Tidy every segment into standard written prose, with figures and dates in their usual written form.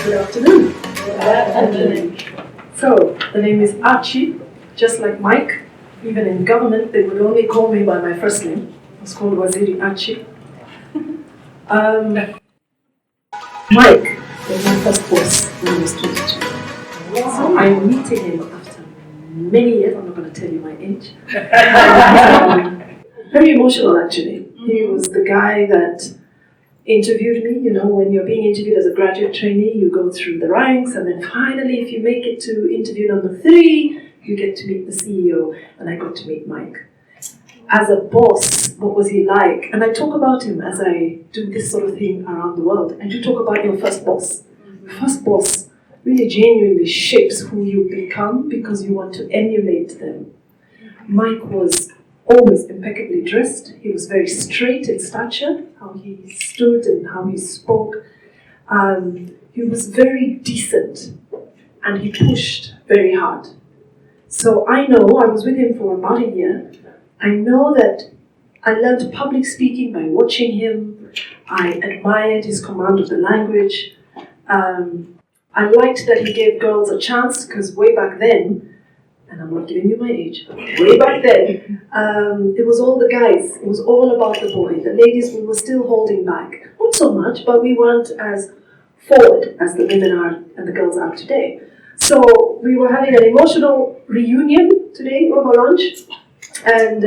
Good afternoon. Good afternoon. So, the name is Achie, just like Mike. Even in government, they would only call me by my first name. I was called WAZIRI Achie. Mike was my first boss when I was 22. So I'm meeting him after many years. I'm not going to tell you my age. Very emotional, actually. He was the guy that interviewed me. You know, when you're being interviewed as a graduate trainee, you go through the ranks, and then finally, if you make it to interview number 3, you get to meet the CEO, and I got to meet Mike. As a boss, what was he like? And I talk about him as I do this sort of thing around the world. And you talk about your first boss. First boss really genuinely shapes who you become because you want to emulate them. Mike was always impeccably dressed. He was very straight in stature, how he stood and how he spoke. He was very decent, and he pushed very hard. So I know, I was with him for about a year. I know that I learned public speaking by watching him. I admired his command of the language. I liked that he gave girls a chance, because way back then, and I'm not giving you my age, way back then, it was all the guys. It was all about the boy. The ladies, we were still holding back. Not so much, but we weren't as forward as the women are and the girls are today. So we were having an emotional reunion today over lunch, and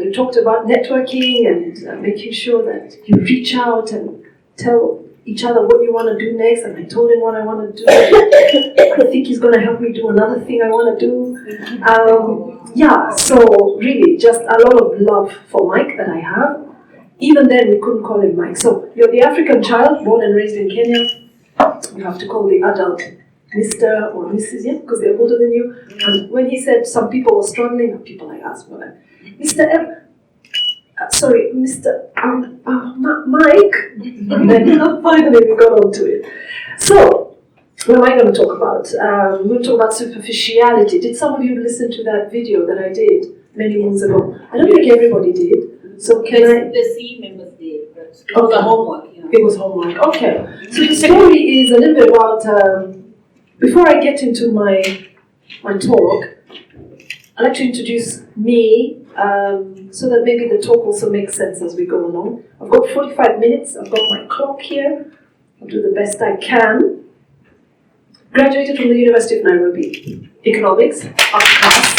you talked about networking and making sure that you reach out and tell each other what you want to do next. And I told him what I want to do. I think he's going to help me do another thing I want to do. So really just a lot of love for Mike that I have. Even then we couldn't call him Mike. So you're the African child born and raised in Kenya. You have to call the adult Mr. or Mrs. Yeah, because they're older than you. And when he said some people were struggling, people I asked were like, Mr. M. Mr. Mike. And then finally we got on to it. So, what am I going to talk about? We're going to talk about superficiality. Did some of you listen to that video that I did many months ago? I don't think everybody did. So The C members did, but it was a homework. It was homework. Okay. So the story is a little bit about. Before I get into my talk, I'd like to introduce me so that maybe the talk also makes sense as we go along. I've got 45 minutes. I've got my clock here. I'll do the best I can. Graduated from the University of Nairobi. Economics, up class.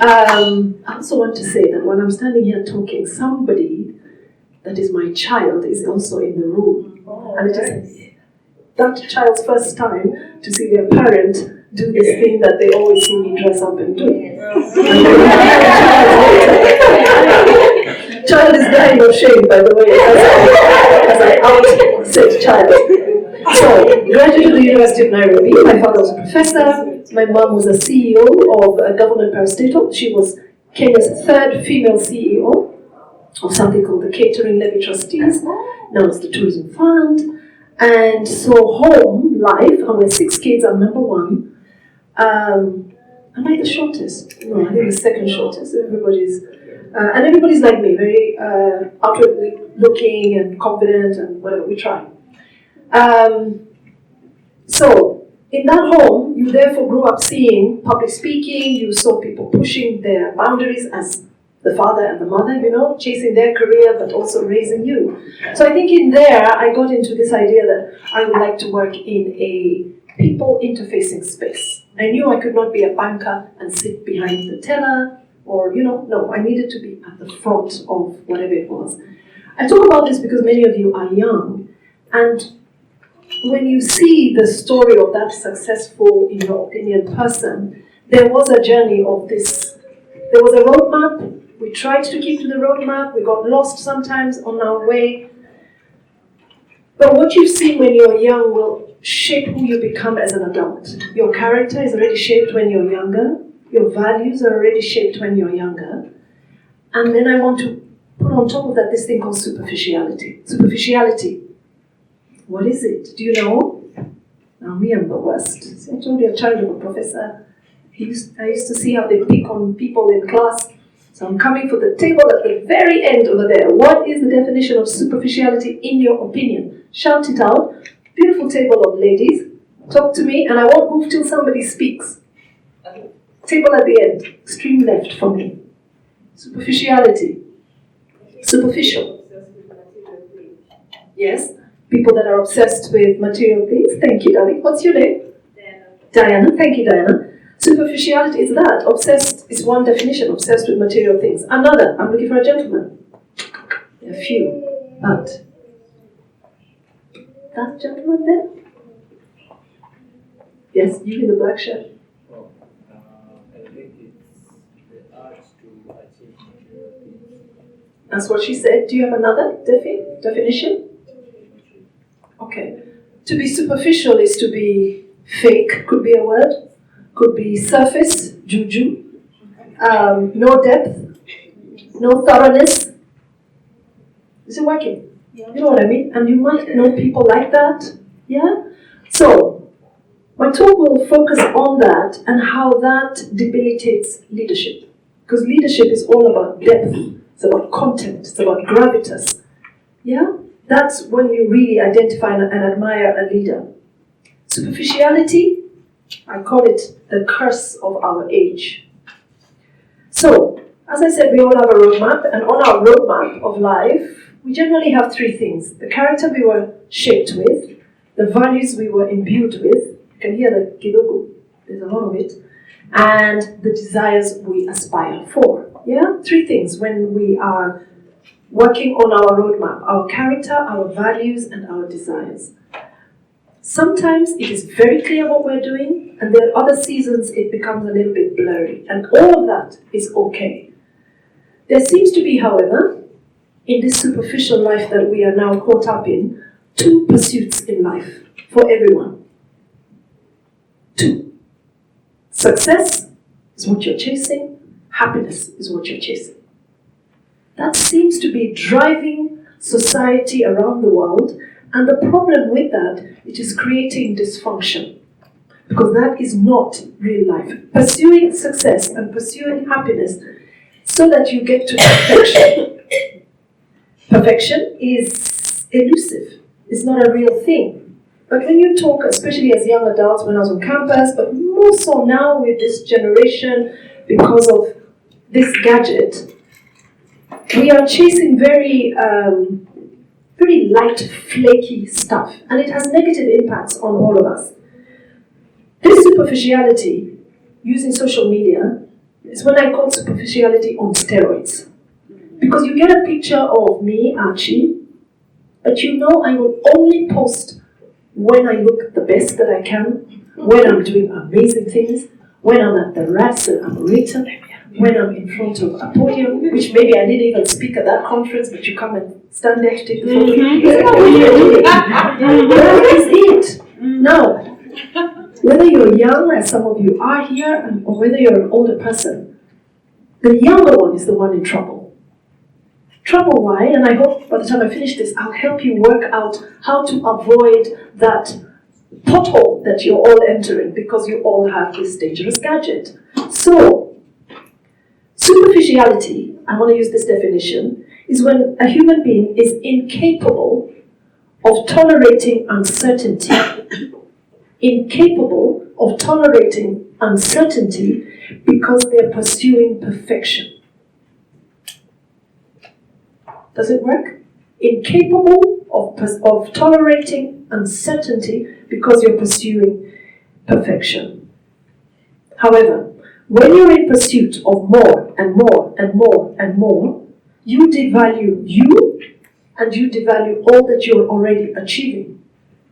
I also want to say that when I'm standing here talking, somebody that is my child is also in the room. And it is that child's first time to see their parent do this thing that they always see me dress up and do. Child is dying of shame, by the way, as I out said child. So, graduated from the University of Nairobi. My father was a professor. My mom was a CEO of a government parastatal. She was Kenya's 3rd female CEO of something called the Catering Levy Trustees, known as the Tourism Fund. And so home life, and with 6 kids, I'm number 1. Am I the shortest? No, I think the 2nd shortest. Everybody's like me, very outwardly looking and confident and whatever, we try. So in that home, you therefore grew up seeing public speaking. You saw people pushing their boundaries as the father and the mother, chasing their career, but also raising you. So I think in there, I got into this idea that I would like to work in a people interfacing space. I knew I could not be a banker and sit behind the teller, or, no, I needed to be at the front of whatever it was. I talk about this because many of you are young, and when you see the story of that successful, in your opinion, person, there was a journey of this. There was a roadmap. We tried to keep to the roadmap. We got lost sometimes on our way. But what you've seen when you're young will shape who you become as an adult. Your character is already shaped when you're younger. Your values are already shaped when you're younger. And then I want to put on top of that this thing called superficiality. Superficiality. What is it? Do you know? Now, me, I'm the worst. See, I told you, a child of a professor. I used to see how they pick on people in class. So I'm coming for the table at the very end over there. What is the definition of superficiality in your opinion? Shout it out. Beautiful table of ladies. Talk to me, and I won't move till somebody speaks. Table at the end, extreme left for me. Superficiality. Superficial. Yes, people that are obsessed with material things. Thank you, darling. What's your name? Diana. Thank you, Diana. Superficiality is that. Obsessed is one definition, obsessed with material things. Another, I'm looking for a gentleman. A few. But that gentleman there? Yes, you in the black shirt. I think it's the art to achieve material things. That's what she said. Do you have another definition? Okay. To be superficial is to be fake, could be a word. Could be surface, juju. No depth, no thoroughness. Is it working? Yeah. You know what I mean? And you might know people like that. Yeah? So, my talk will focus on that and how that debilitates leadership. Because leadership is all about depth, it's about content, it's about gravitas. Yeah? That's when you really identify and admire a leader. Superficiality, I call it the curse of our age. So, as I said, we all have a roadmap, and on our roadmap of life, we generally have three things. The character we were shaped with, the values we were imbued with, you can hear the kidogo, there's a lot of it, and the desires we aspire for. Yeah? Three things when we are working on our roadmap: our character, our values, and our desires. Sometimes it is very clear what we're doing, and there are other seasons it becomes a little bit blurry, and all of that is okay. There seems to be, however, in this superficial life that we are now caught up in, two pursuits in life for everyone. Two. Success is what you're chasing, happiness is what you're chasing. That seems to be driving society around the world. And the problem with that, it is creating dysfunction. Because that is not real life. Pursuing success and pursuing happiness so that you get to perfection. Perfection is elusive. It's not a real thing. But when you talk, especially as young adults, when I was on campus, but more so now with this generation, because of this gadget, we are chasing very light, flaky stuff, and it has negative impacts on all of us. This superficiality, using social media, is what I call superficiality on steroids. Because you get a picture of me, Achie, but you know I will only post when I look the best that I can, when I'm doing amazing things, when I'm at the Rats and Arboretum, when I'm in front of a podium, which maybe I didn't even speak at that conference, but you come and stand there to take the photo. That is it. Now, whether you're young, as some of you are here, or whether you're an older person, the younger one is the one in trouble. Trouble why? And I hope by the time I finish this, I'll help you work out how to avoid that pothole that you're all entering because you all have this dangerous gadget. So, superficiality, I want to use this definition, is when a human being is incapable of tolerating uncertainty. Incapable of tolerating uncertainty because they're pursuing perfection. Does it work? Incapable of tolerating uncertainty because you're pursuing perfection. However, when you're in pursuit of more and more and more and more, you devalue you and you devalue all that you're already achieving.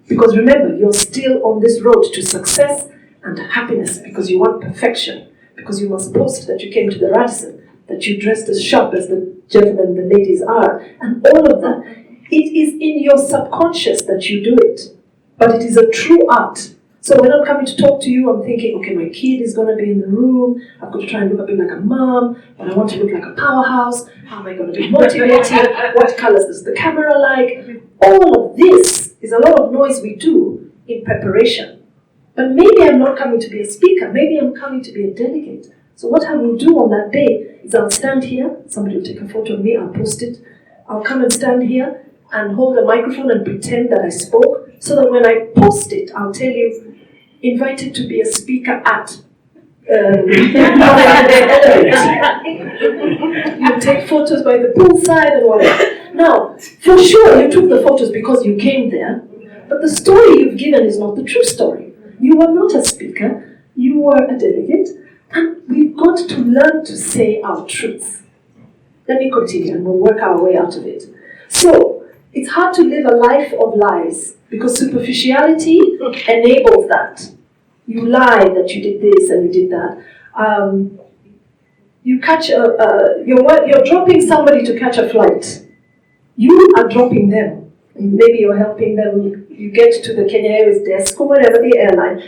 Because remember, you're still on this road to success and happiness because you want perfection, because you must post that you came to the Radisson, that you dressed as sharp as the gentlemen, the ladies are, and all of that. It is in your subconscious that you do it, but it is a true art. So when I'm coming to talk to you, I'm thinking, okay, my kid is going to be in the room, I've got to try and look a bit like a mom, but I want to look like a powerhouse, how am I going to be motivated, what colors does the camera like? All of this is a lot of noise we do in preparation. But maybe I'm not coming to be a speaker, maybe I'm coming to be a delegate. So what I will do on that day is I'll stand here, somebody will take a photo of me, I'll post it. I'll come and stand here and hold a microphone and pretend that I spoke, so that when I post it, I'll tell you, invited to be a speaker at. You take photos by the poolside and whatever. Now, for sure, you took the photos because you came there, but the story you've given is not the true story. You were not a speaker, you were a delegate, and we've got to learn to say our truths. Let me continue and we'll work our way out of it. So, it's hard to live a life of lies because superficiality enables that. You lie that you did this and you did that. You catch you're dropping somebody to catch a flight. You are dropping them. Maybe you're helping them. You get to the Kenya Airways desk or whatever, the airline,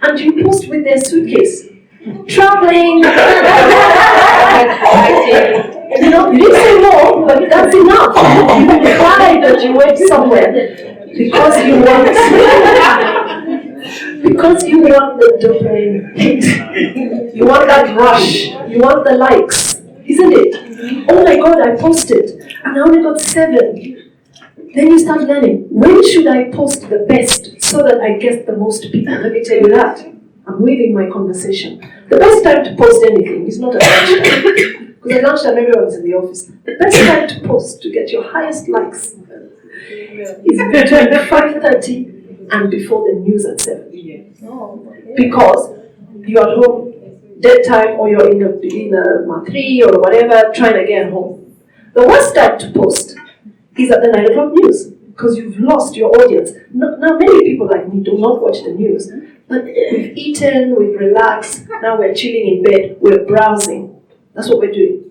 and you post with their suitcase. Traveling. You know, you didn't say more, but that's enough. You implied that you went somewhere because you want the dopamine hit. You want that rush. You want the likes, isn't it? Oh my God, I posted and I only got 7. Then you start learning, when should I post the best so that I get the most people? Let me tell you that. I'm weaving my conversation. The best time to post anything is not at lunchtime. Because at lunchtime everyone's in the office. The best time to post to get your highest likes is between 5:30 and before the news at 7. Because you're at home dead time or you're in a Matri or whatever trying to get home. The worst time to post is at the 9 o'clock news because you've lost your audience. Now many people like me do not watch the news, but we've eaten, we've relaxed, now we're chilling in bed, we're browsing. That's what we're doing.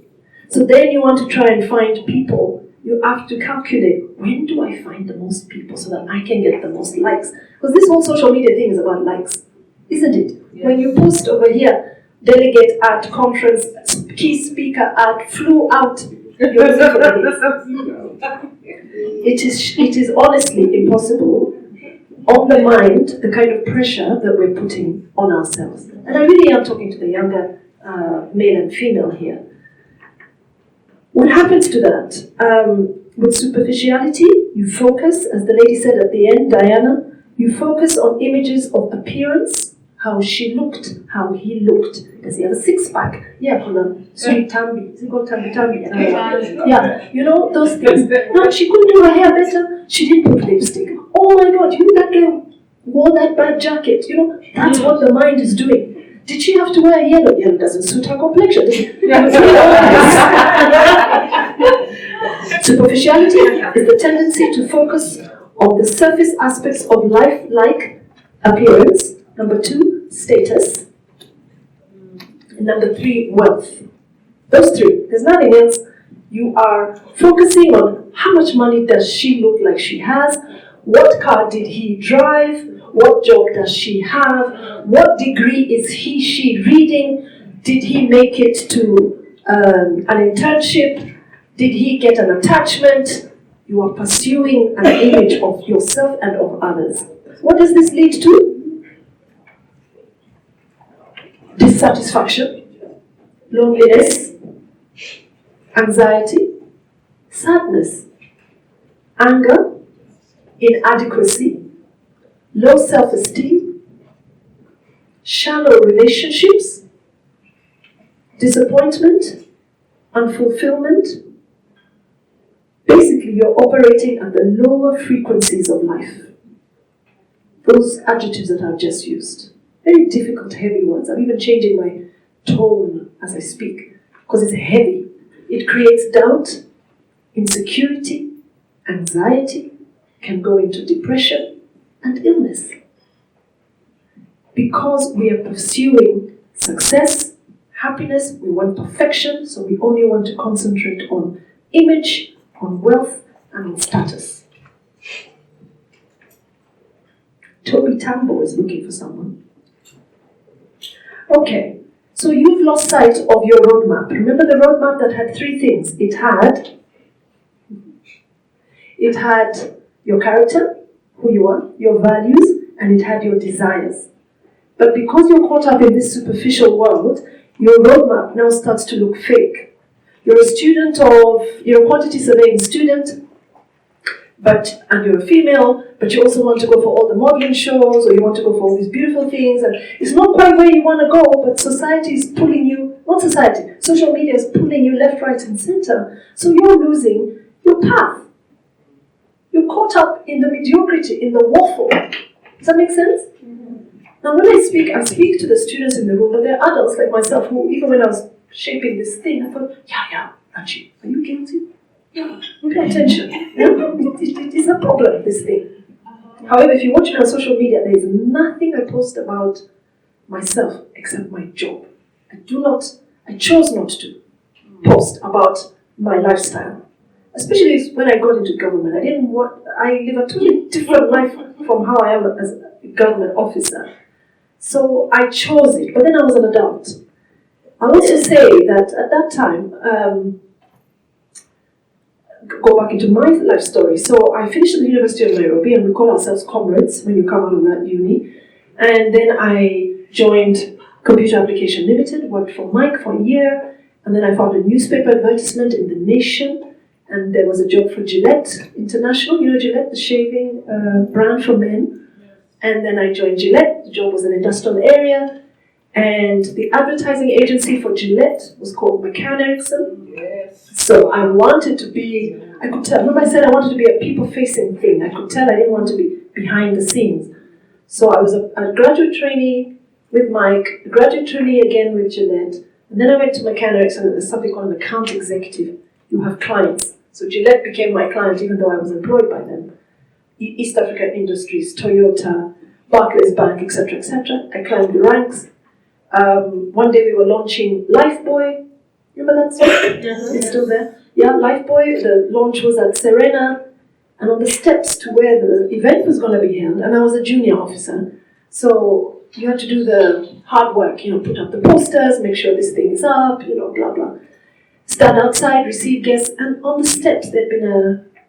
So then you want to try and find people. You have to calculate, when do I find the most people so that I can get the most likes? Because this whole social media thing is about likes, isn't it? Yes. When you post over here, delegate at conference, key speaker at, flew out, it is honestly impossible on the mind, the kind of pressure that we're putting on ourselves. And I really am talking to the younger male and female here. What happens to that? With superficiality, you focus, as the lady said at the end, Diana, you focus on images of appearance, how she looked, how he looked. Does he have a six-pack? Yeah, sweet tambi. Is it called tambi? Yeah, you know, those things. No, she couldn't do her hair better. She didn't put lipstick. Oh my God, you know that girl wore that bad jacket. You know, that's what the mind is doing. Did she have to wear yellow? Yellow doesn't suit her complexion. Superficiality is the tendency to focus on the surface aspects of life, like appearance. Number 2, status. And number 3, wealth. Those 3. There's nothing else. You are focusing on how much money does she look like she has? What car did he drive? What job does she have? What degree is she reading? Did he make it to an internship? Did he get an attachment? You are pursuing an image of yourself and of others. What does this lead to? Dissatisfaction, loneliness, anxiety, sadness, anger, inadequacy, low self-esteem, shallow relationships, disappointment, unfulfillment. Basically, you're operating at the lower frequencies of life. Those adjectives that I've just used. Very difficult, heavy words. I'm even changing my tone as I speak because it's heavy. It creates doubt, insecurity, anxiety, can go into depression and illness. Because we are pursuing success, happiness, we want perfection, so we only want to concentrate on image, on wealth, and on status. Toby Tambo is looking for someone. Okay, so you've lost sight of your roadmap. Remember the roadmap that had 3 things. It had your character, who you are, your values, and it had your desires. But because you're caught up in this superficial world, your roadmap now starts to look fake. You're a student you're a quantity surveying student, and you're a female, but you also want to go for all the modeling shows, or you want to go for all these beautiful things, and it's not quite where you want to go, but society is pulling you, not society, social media is pulling you left, right, and center, so you're losing your path. You're caught up in the mediocrity, in the waffle. Does that make sense? Now when I speak to the students in the room, but they're adults like myself who, even when I was shaping this thing, I thought, yeah, Achie, are you guilty? Yeah, pay attention. Yeah? It is a problem, this thing. However, if you watch me on social media, there is nothing I post about myself except my job. I chose not to post about my lifestyle. Especially when I got into government. I live a totally different life from how I am as a government officer. So I chose it, but then I was an adult. I'll also say that at that time, go back into my life story. So I finished at the University of Nairobi, and we call ourselves comrades when you come out of that uni. And then I joined Computer Application Limited, worked for Mike for a year, and then I found a newspaper advertisement in The Nation, and there was a job for Gillette International, you know Gillette, the shaving brand for men. And then I joined Gillette, the job was in an industrial area, and the advertising agency for Gillette was called McCann Erickson. Yes. So I wanted to be, I could tell, remember I said I wanted to be a people-facing thing. I could tell I didn't want to be behind the scenes. So I was a graduate trainee with Mike, a graduate trainee again with Gillette, and then I went to McCann Erickson, and there's something called an account executive. You have clients. So Gillette became my client even though I was employed by them. East African Industries, Toyota, Barclays Bank, etc., etc. I climbed the ranks. One day we were launching Lifebuoy. Remember that song? It's still there. Yeah, Lifebuoy. The launch was at Serena, and on the steps to where the event was going to be held. And I was a junior officer, so you had to do the hard work. Put up the posters, make sure this thing is up. Blah blah. Stand outside, receive guests, and on the steps there'd been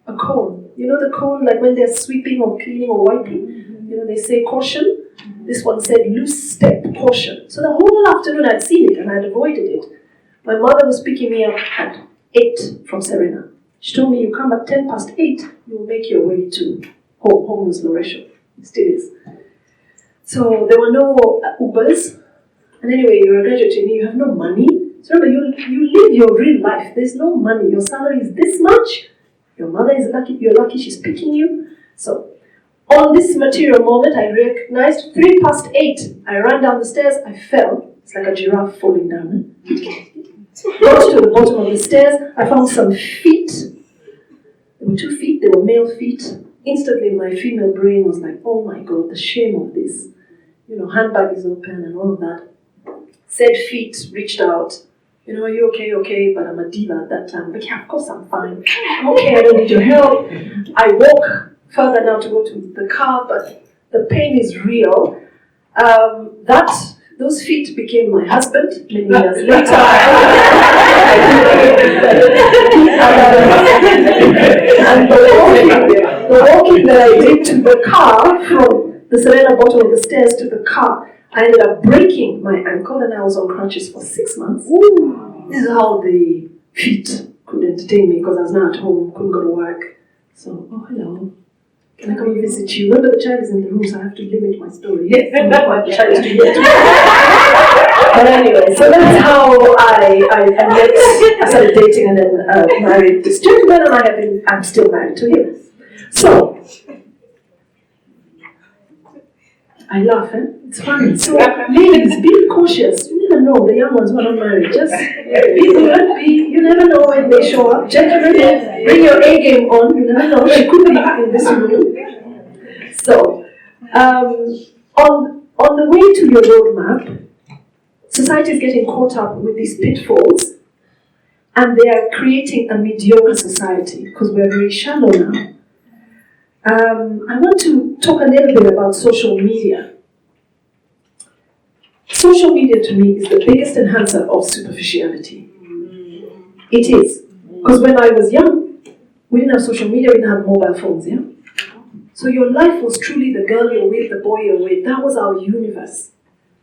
a cone. The cone, like when they're sweeping or cleaning or wiping. They say caution. This one said loose step, caution. So the whole afternoon I'd seen it and I'd avoided it. My mother was picking me up at 8 from Serena. She told me, you come at 8, you will make your way to home. Home was Loresho. It still is. So there were no Ubers. And anyway, you're a graduate trainee, you have no money. So remember, you live your real life. There's no money. Your salary is this much. Your mother is lucky. You're lucky she's picking you. So on this material moment, I recognized 8. I ran down the stairs. I fell. It's like a giraffe falling down. Got to the bottom of the stairs. I found some feet. There were 2 feet. They were male feet. Instantly, my female brain was like, oh my God, the shame of this. Handbag is open and all of that. Said feet reached out. Are you okay? Okay, but I'm a diva at that time. But yeah, of course I'm fine. I'm okay, I don't need your help. I walk further now to go to the car, but the pain is real. Those feet became my husband many years later. And the walking that I did to the car, from the Serena bottom of the stairs to the car, I ended up breaking my ankle, and I was on crutches for 6 months. Ooh. This is how the feet could entertain me, because I was now at home, couldn't go to work. So, oh, hello. Can I come and visit you? Remember, the child is in the room, so I have to limit my story. Yes, I don't want the child to hear. But anyway, so that's how I started dating and then married this gentleman, and I'm still married to him. So, I laugh, it's funny. So, ladies, be cautious. You never know, the young ones who are not married. Just be good, you never know when they show up. Gentlemen, bring your A game on. You never know, she could be in this room. So, on the way to your roadmap, society is getting caught up with these pitfalls, and they are creating a mediocre society, because we're very shallow now. I want to talk a little bit about social media. Social media to me is the biggest enhancer of superficiality. It is. Because when I was young, we didn't have social media, we didn't have mobile phones, yeah? So your life was truly the girl you're with, the boy you're with. That was our universe.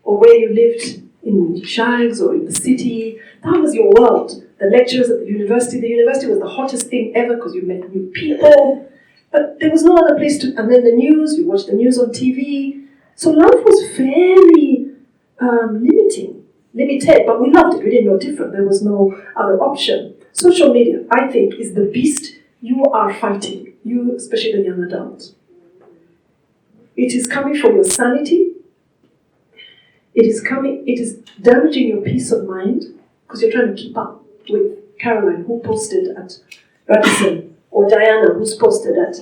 Or where you lived in shags or in the city. That was your world. The lectures at the university was the hottest thing ever because you met new people. But there was no other place to, and then the news, you watched the news on TV. So life was fairly limited, but we loved it. We didn't know different. There was no other option. Social media, I think, is the beast you are fighting, you, especially the young adult. It is coming for your sanity. It is damaging your peace of mind because you're trying to keep up with Caroline, who posted at Radisson, or Diana, who's posted at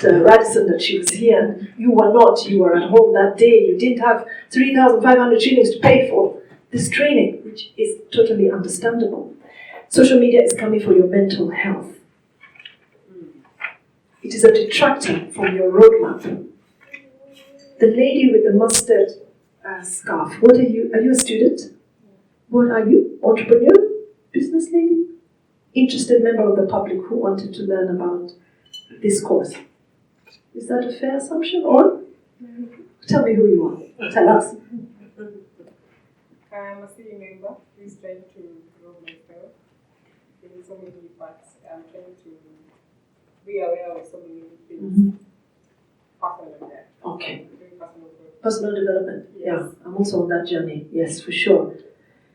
Radisson that she was here. You were not. You were at home that day. You didn't have 3,500 shillings to pay for this training, which is totally understandable. Social media is coming for your mental health. It is a detractor from your roadmap. The lady with the mustard scarf, what are you? Are you a student? What are you? Entrepreneur? Business lady? Interested member of the public who wanted to learn about this course. Is that a fair assumption? Or tell me who you are. Tell us. I'm a CE member who's trying to grow myself in so many parts. I'm trying to be aware of so many things. Personal and that. Okay. Personal growth. Personal development. Yes. Yeah, I'm also on that journey. Yes, for sure.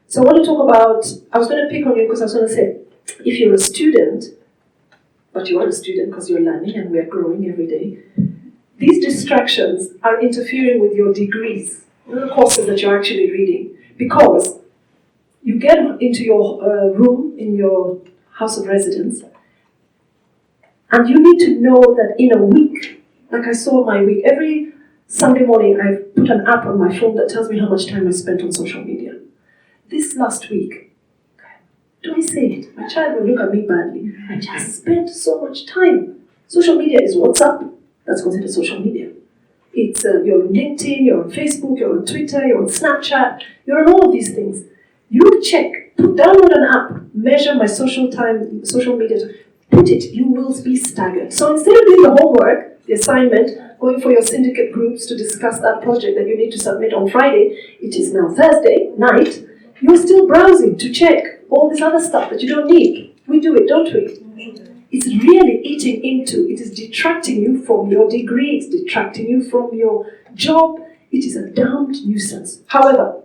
So I want to talk about, I was going to pick on you because I was going to say, if you're a student, but you are a student because you're learning and we are growing every day, these distractions are interfering with your degrees, the courses that you're actually reading, because you get into your room in your house of residence and you need to know that in a week, like I saw my week, every Sunday morning I put an app on my phone that tells me how much time I spent on social media. This last week, do I say it? My child will look at me badly. I just spent so much time. Social media is WhatsApp. That's considered social media. It's you're on LinkedIn, you're on Facebook, you're on Twitter, you're on Snapchat, you're on all of these things. You check, download an app, measure my social media, put it, you will be staggered. So instead of doing the homework, the assignment, going for your syndicate groups to discuss that project that you need to submit on Friday, it is now Thursday night, you're still browsing to check all this other stuff that you don't need. We do it, don't we? It's really eating into, it is detracting you from your degree, it's detracting you from your job. It is a damned nuisance. However,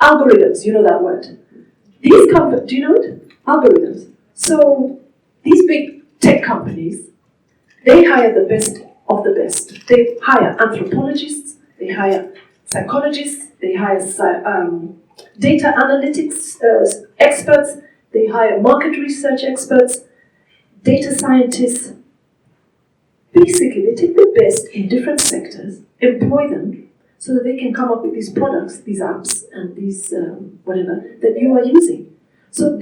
algorithms, you know that word. These companies, do you know it? Algorithms. So, these big tech companies, they hire the best of the best. They hire anthropologists, they hire psychologists, they hire data analytics experts, they hire market research experts, data scientists. Basically, they take the best in different sectors, employ them, so that they can come up with these products, these apps, and these whatever that you are using. So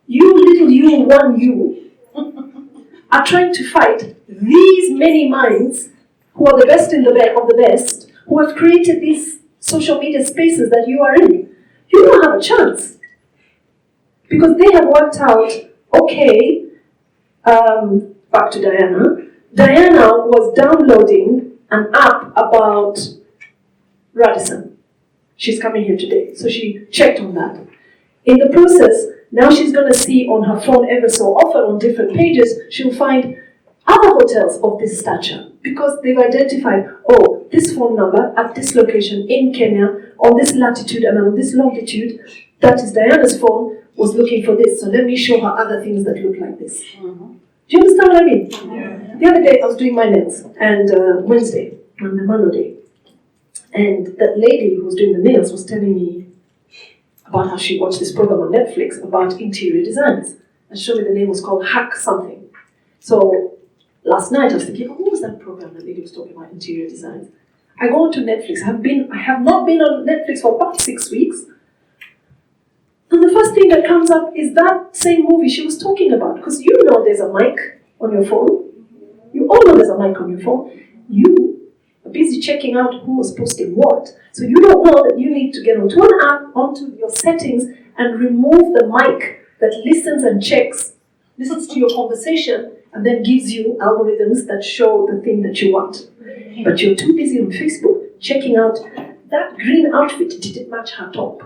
you, are trying to fight these many minds who are the best of the best, who have created these social media spaces that you are in. You don't have a chance. Because they have worked out, okay, back to Diana. Diana was downloading an app about Radisson. She's coming here today, so she checked on that. In the process, now she's going to see on her phone ever so often on different pages, she'll find other hotels of this stature because they've identified, oh, this phone number at this location in Kenya, on this latitude and on this longitude, that is Diana's phone, was looking for this. So let me show her other things that look like this. Mm-hmm. Do you understand what I mean? Yeah. The other day I was doing my nails, and Wednesday, on the Monday, and that lady who was doing the nails was telling me about how she watched this program on Netflix about interior designs. And showed me the name was called Hack Something. So last night I was thinking, what was that program that lady was talking about interior designs? I go onto Netflix. I have not been on Netflix for about 6 weeks. And the first thing that comes up is that same movie she was talking about. Because you know there's a mic on your phone. You all know there's a mic on your phone. You are busy checking out who was posting what. So you don't know that you need to get onto an app, onto your settings, and remove the mic that listens to your conversation, and then gives you algorithms that show the thing that you want. But you're too busy on Facebook checking out that green outfit didn't match her top.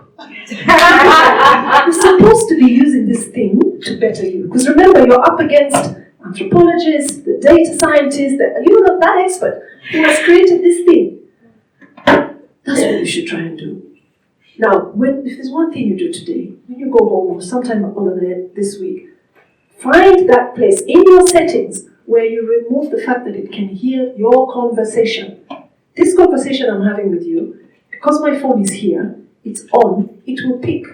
You're supposed to be using this thing to better you. Because remember, you're up against anthropologists, the data scientists, that expert who has created this thing. That's what you should try and do. Now, if there's one thing you do today, when you go home or sometime over there this week, find that place in your settings where you remove the fact that it can hear your conversation. This conversation I'm having with you, because my phone is here, it's on, it will pick.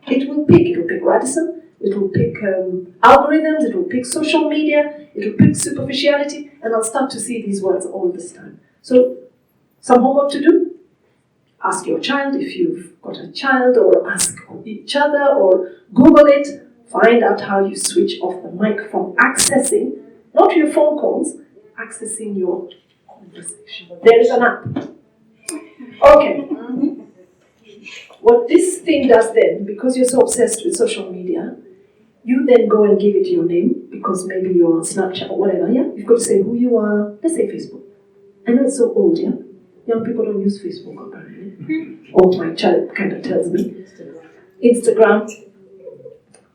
It will pick Radisson, it will pick algorithms, it will pick social media, it will pick superficiality, and I'll start to see these words all this time. So, some homework to do? Ask your child if you've got a child, or ask each other, or Google it. Find out how you switch off the mic from accessing, not your phone calls, accessing your conversation. There is an app. Okay. What this thing does then, because you're so obsessed with social media, you then go and give it your name, because maybe you're on Snapchat or whatever, yeah? You've got to say who you are. Let's say Facebook. I know it's so old, yeah? Young people don't use Facebook, apparently. Or my child kind of tells me. Instagram.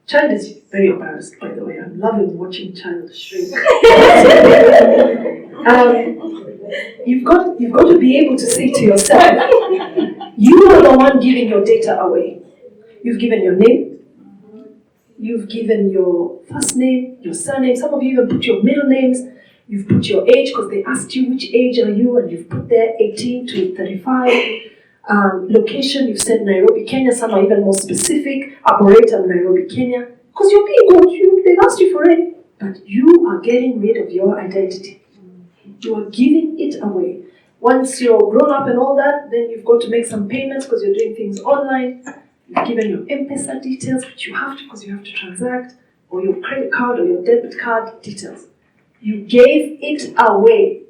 Child is very embarrassed, by the way. I'm loving watching child shrink. You've got to be able to say to yourself, you are the one giving your data away. You've given your name, you've given your first name, your surname, some of you even put your middle names, you've put your age because they asked you which age are you, and you've put there 18 to 35. Location, you've said Nairobi, Kenya. Some are even more specific. Operator, Nairobi, Kenya. Because you're being good, they've asked you for it. But you are getting rid of your identity. You are giving it away. Once you're grown up and all that, then you've got to make some payments because you're doing things online. You've given your M-Pesa details, which you have to because you have to transact, or your credit card or your debit card details. You gave it away.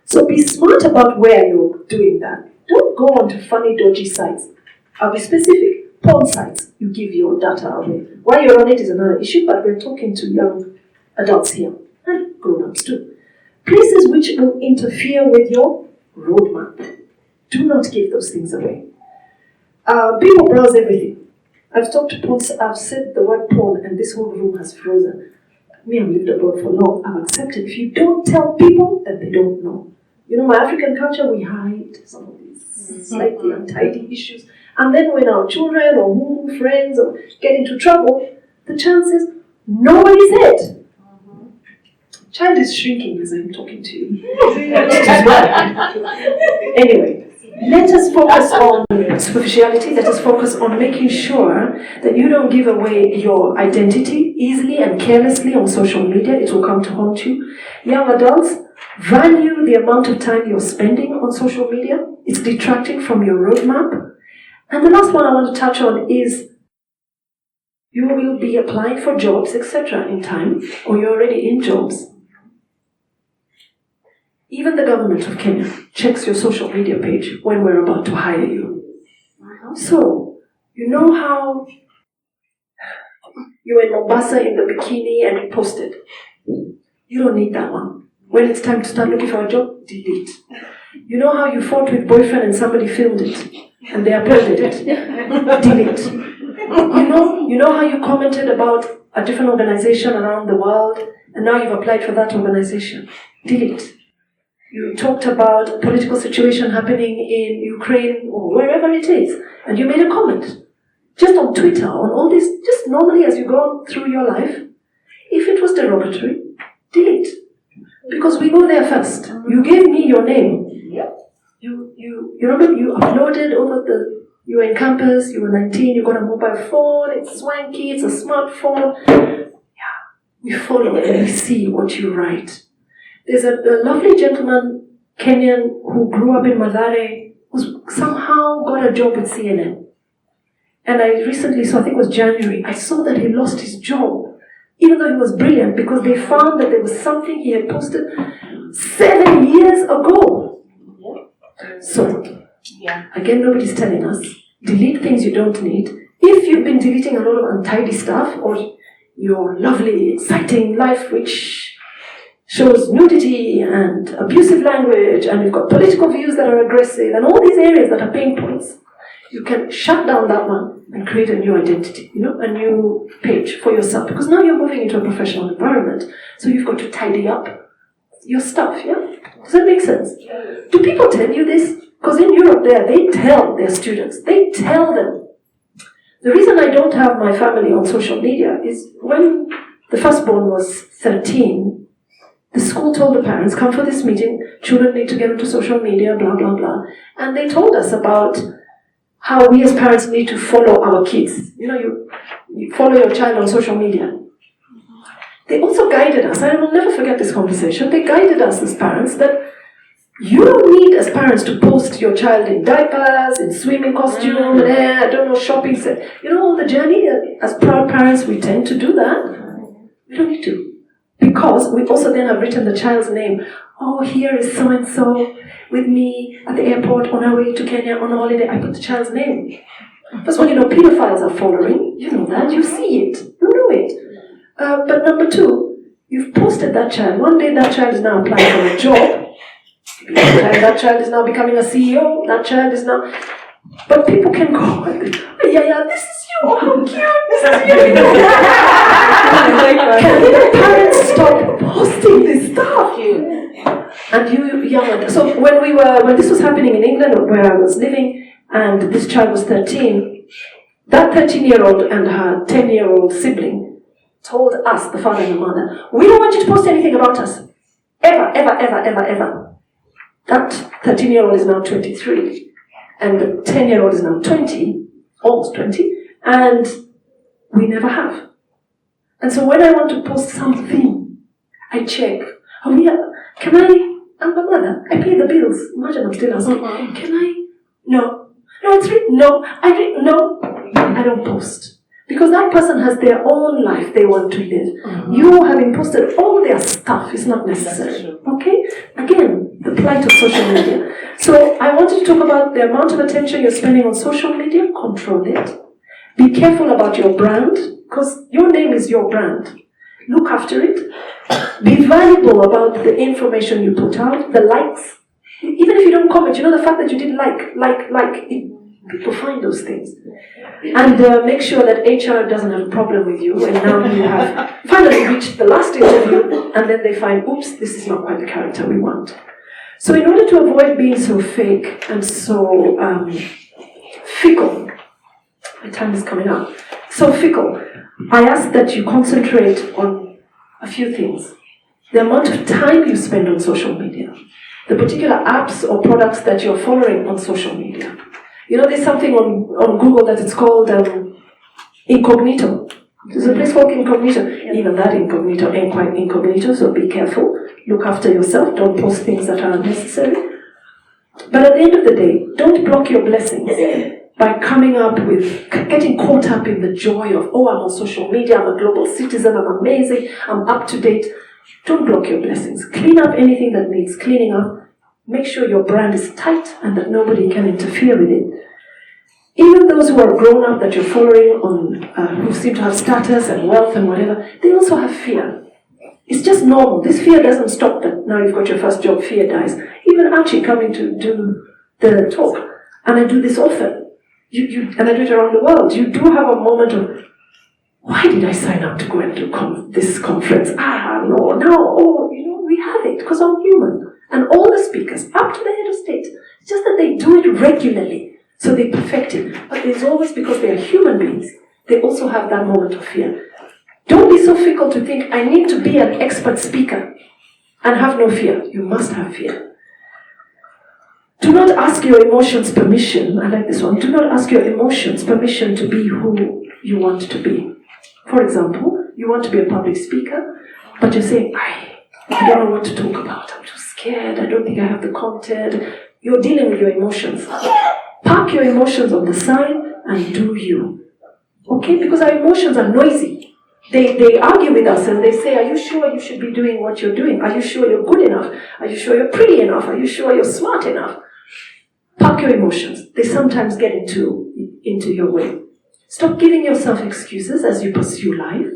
So be smart about where you're doing that. Don't go onto funny, dodgy sites. I'll be specific. Porn sites, you give your data away. Why you're on it is another issue, but we're talking to young adults here, and grown-ups too. Places which will interfere with your roadmap. Do not give those things away. People browse everything. I've talked to porn, I've said the word porn, and this whole room has frozen. Me, I've lived abroad for long. I've accepted if you don't tell people, then they don't know. You know, my African culture, we hide some of these slightly untidy issues. And then when our children or moo friends or get into trouble, the chances, nobody's head. Child is shrinking as I'm talking to you. Anyway, let us focus on superficiality. Let us focus on making sure that you don't give away your identity easily and carelessly on social media. It will come to haunt you. Young adults, value the amount of time you're spending on social media. It's detracting from your roadmap. And the last one I want to touch on is you will be applying for jobs, etc. in time, or you're already in jobs. Even the government of Kenya checks your social media page when we're about to hire you. So, you know how you were in Mombasa in the bikini and you posted? You don't need that one. When it's time to start looking for a job, delete. You know how you fought with boyfriend and somebody filmed it and they uploaded it? Delete. You know how you commented about a different organization around the world and now you've applied for that organization? Delete. You talked about a political situation happening in Ukraine or wherever it is, and you made a comment. Just on Twitter, on all this, just normally as you go through your life, if it was derogatory, delete. Because we go there first. You gave me your name. You remember you uploaded over you were in campus, you were 19, you got a mobile phone, it's swanky, it's a smartphone. Yeah, we follow and we see what you write. There's a lovely gentleman, Kenyan, who grew up in Mathare, who somehow got a job with CNN. And I recently saw, I think it was January, I saw that he lost his job, even though he was brilliant, because they found that there was something he had posted 7 years ago. So, again, nobody's telling us, delete things you don't need. If you've been deleting a lot of untidy stuff, or your lovely, exciting life, which shows nudity and abusive language, and you've got political views that are aggressive, and all these areas that are pain points, you can shut down that one and create a new identity, a new page for yourself, because now you're moving into a professional environment, so you've got to tidy up your stuff, yeah? Does that make sense? Do people tell you this? Because in Europe they tell their students, they tell them. The reason I don't have my family on social media is when the firstborn was 13, the school told the parents, come for this meeting, children need to get into social media, blah, blah, blah. And they told us about how we as parents need to follow our kids. You follow your child on social media. They also guided us, I will never forget this conversation, they guided us as parents that you don't need as parents to post your child in diapers, in swimming costume, shopping set. All the journey, as proud parents we tend to do that. We don't need to. Because we also then have written the child's name. Oh, here is so-and-so with me at the airport on our way to Kenya on holiday. I put the child's name. First of all, pedophiles are following. You know that. You see it. You know it. But number two, you've posted that child. One day that child is now applying for a job. That child is now becoming a CEO. That child is now... But people can go, yeah, this is you. Oh, how cute. This is you. Can the parents stop posting this stuff? And so when this was happening in England, where I was living, and this child was 13, that 13-year-old and her 10-year-old sibling told us, the father and the mother, we don't want you to post anything about us. Ever, ever, ever, ever, ever. That 13-year-old is now 23. And the 10-year-old is now 20, almost 20, and we never have. And so when I want to post something, I check. I'm the mother, I pay the bills. Imagine I'm still asking, can I? No, it's written, no, I don't post. Because that person has their own life they want to live. You having posted all their stuff is not necessary. Okay? Again, the plight of social media. So I wanted to talk about the amount of attention you're spending on social media. Control it. Be careful about your brand, because your name is your brand. Look after it. Be valuable about the information you put out, the likes. Even if you don't comment, the fact that you did like, people find those things. And make sure that HR doesn't have a problem with you, and now you have finally reached the last interview, and then they find, oops, this is not quite the character we want. So in order to avoid being so fake and so fickle, my time is coming up, so fickle, I ask that you concentrate on a few things. The amount of time you spend on social media, the particular apps or products that you're following on social media. There's something on Google that it's called incognito. There's a place called incognito. Even that incognito ain't quite incognito, so be careful. Look after yourself. Don't post things that are unnecessary. But at the end of the day, don't block your blessings by getting caught up in the joy of, I'm on social media, I'm a global citizen, I'm amazing, I'm up to date. Don't block your blessings. Clean up anything that needs cleaning up. Make sure your brand is tight and that nobody can interfere with it. Even those who are grown up that you're following who seem to have status and wealth and whatever, they also have fear. It's just normal. This fear doesn't stop that now you've got your first job, fear dies. Even Achie coming to do the talk, and I do this often, and I do it around the world, you do have a moment of, why did I sign up to go and do this conference? We have it because I'm human. And all the speakers, up to the head of state, it's just that they do it regularly, so they perfect it. But it's always because they are human beings. They also have that moment of fear. Don't be so fickle to think, I need to be an expert speaker and have no fear. You must have fear. Do not ask your emotions permission. I like this one. Do not ask your emotions permission to be who you want to be. For example, you want to be a public speaker, but you're saying, I don't know what to talk about. I'm too scared. I don't think I have the content. You're dealing with your emotions. Park your emotions on the side and do you. Okay? Because our emotions are noisy. They argue with us and they say, are you sure you should be doing what you're doing? Are you sure you're good enough? Are you sure you're pretty enough? Are you sure you're smart enough? Park your emotions. They sometimes get into your way. Stop giving yourself excuses as you pursue life.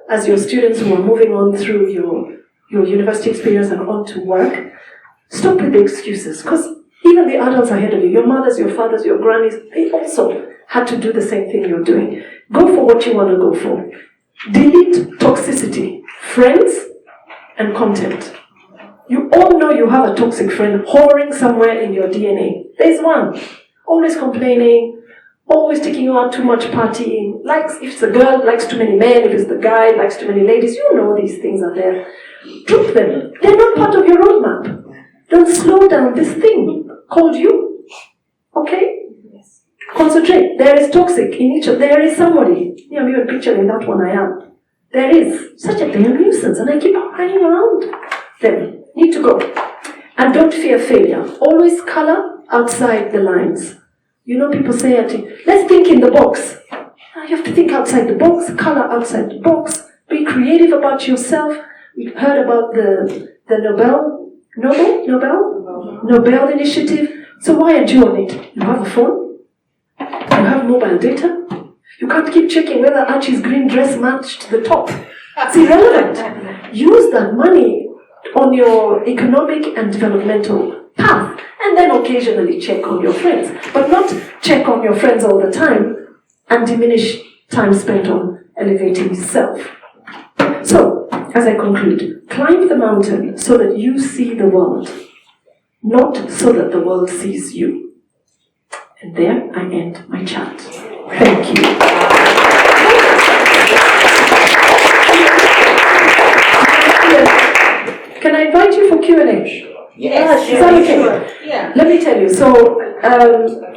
As your students who are moving on through your your university experience and on to work, stop with the excuses. Because even the adults ahead of you, your mothers, your fathers, your grannies, they also had to do the same thing you're doing. Go for what you want to go for. Delete toxicity, friends and content. You all know you have a toxic friend hovering somewhere in your DNA. There's one. Always complaining, always taking you out too much partying. Likes, if it's a girl, likes too many men. If it's the guy, likes too many ladies. You know these things are there. Drop them. They're not part of your roadmap. Don't slow down this thing called you. Okay? Yes. Concentrate. There is toxic in each of. There is somebody. I'm even picturing that one I am. There is such a damn nuisance, and I keep hanging around them. Need to go. And don't fear failure. Always color outside the lines. You know, people say, let's think in the box. You have to think outside the box, color outside the box, be creative about yourself. We've heard about the Nobel Initiative. So why aren't you on it? You have a phone? You have mobile data? You can't keep checking whether Achie's green dress matched the top. It's irrelevant. Use that money on your economic and developmental path, and then occasionally check on your friends. But not check on your friends all the time and diminish time spent on elevating yourself. So, as I conclude, climb the mountain so that you see the world, not so that the world sees you. And there I end my chat. Thank you. Can I invite you for Q&A? Yes. Is that okay? Sure. Yeah. Let me tell you. So,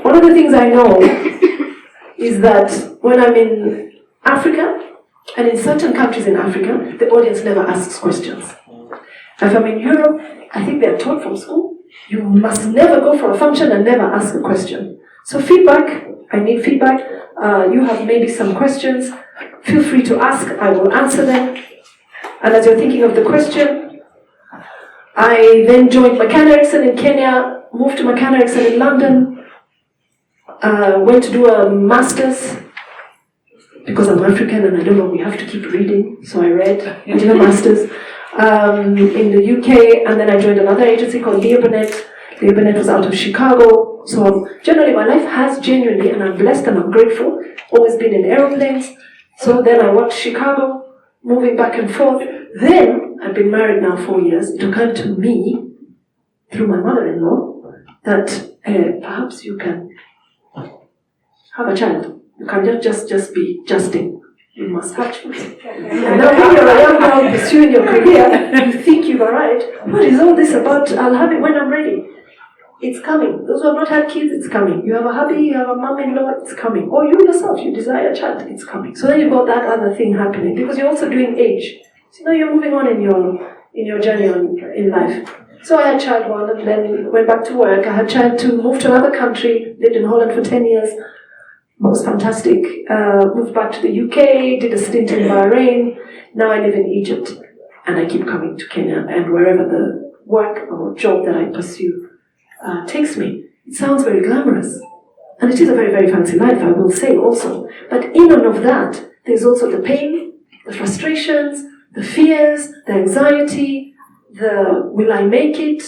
one of the things I know is that when I'm in Africa, and in certain countries in Africa, the audience never asks questions. If I'm in Europe, I think they're taught from school, you must never go for a function and never ask a question. So feedback, I need feedback. You have maybe some questions. Feel free to ask, I will answer them. And as you're thinking of the question, I then joined McCann Erickson in Kenya, moved to McCann Erickson in London, went to do a master's, because I'm African and I don't know, we have to keep reading, so I read, I did a master's in the UK, and then I joined another agency called Leo Burnett. Leo Burnett was out of Chicago, so generally my life has genuinely, and I'm blessed and I'm grateful, always been in aeroplanes. So then I worked Chicago, moving back and forth. Then, I've been married now 4 years, it occurred to me, through my mother-in-law, that perhaps you can have a child. You can't just be Justin. You must hatch for it. And now when you're a young girl pursuing your career, you think you've arrived. What is all this about? I'll have it when I'm ready. It's coming. Those who have not had kids, it's coming. You have a hubby, you have a mom-in-law, it's coming. Or you yourself, you desire a child, it's coming. So then you've got that other thing happening, because you're also doing age. So now you're moving on in your journey in life. So I had child one, and then went back to work. I had child two, moved to another country, lived in Holland for 10 years. It was fantastic. Moved back to the UK, did a stint in Bahrain. Now I live in Egypt, and I keep coming to Kenya, and wherever the work or job that I pursue takes me. It sounds very glamorous, and it is a very, very fancy life, I will say also. But in and of that, there's also the pain, the frustrations, the fears, the anxiety, the will I make it,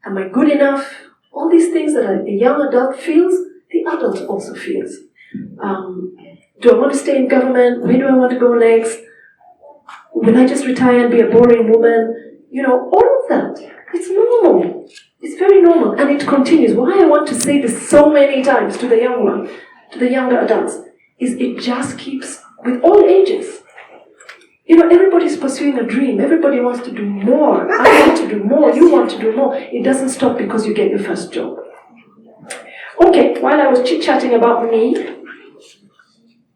am I good enough, all these things that a young adult feels, the adult also feels. Do I want to stay in government? Where do I want to go next? Will I just retire and be a boring woman? You know, all of that. It's normal. It's very normal, and it continues. Why I want to say this so many times to the young one, to the younger adults, is it just keeps, with all ages. You know, everybody's pursuing a dream. Everybody wants to do more. I want to do more. You want to do more. It doesn't stop because you get your first job. Okay, while I was chit-chatting about me,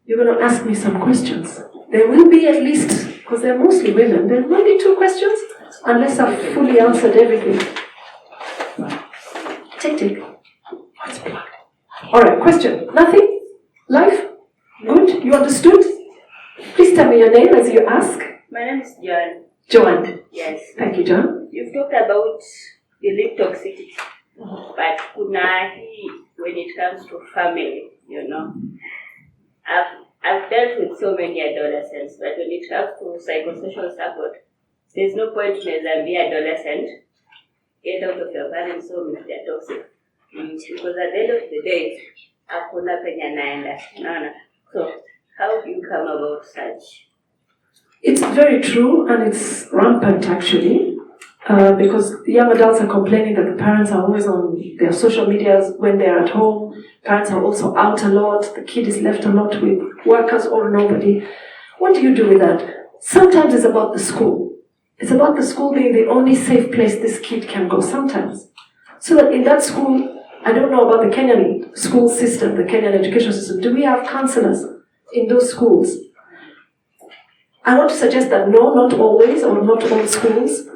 you're going to ask me some questions. There will be at least, because they're mostly women, there will be 2 questions, unless I've fully answered everything. Take. What's blood? Alright, question. Nothing? Life? Good? You understood? Please tell me your name as you ask. My name is John. Joanne. Yes. Thank you, John. You've talked about elite toxicity, but kunahi when it comes to family, you know. I've dealt with so many adolescents, but when it comes to psychosocial support, there's no point in be adolescent, get out of your parents' home if they're toxic. Because at the end of the day, hakuna penye naenda. No. So, how do you come about such? It's very true, and it's rampant actually, because young adults are complaining that the parents are always on their social medias when they're at home. Parents are also out a lot. The kid is left a lot with workers or nobody. What do you do with that? Sometimes it's about the school. It's about the school being the only safe place this kid can go sometimes. So that in that school, I don't know about the Kenyan school system, the Kenyan education system. Do we have counselors in those schools? I want to suggest that no, not always, or not all schools,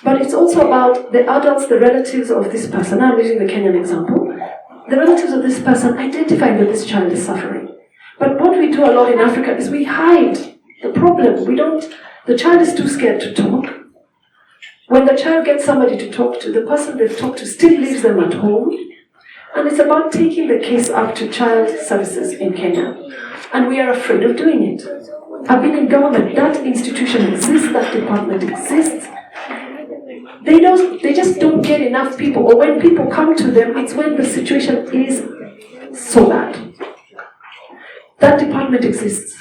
but it's also about the adults, the relatives of this person. I'm using the Kenyan example. The relatives of this person identifying that this child is suffering. But what we do a lot in Africa is we hide the problem. The child is too scared to talk. When the child gets somebody to talk to, the person they've talked to still leaves them at home. And it's about taking the case up to child services in Kenya. And we are afraid of doing it. I've been in government, that institution exists, that department exists. They just don't get enough people, or when people come to them, it's when the situation is so bad. That department exists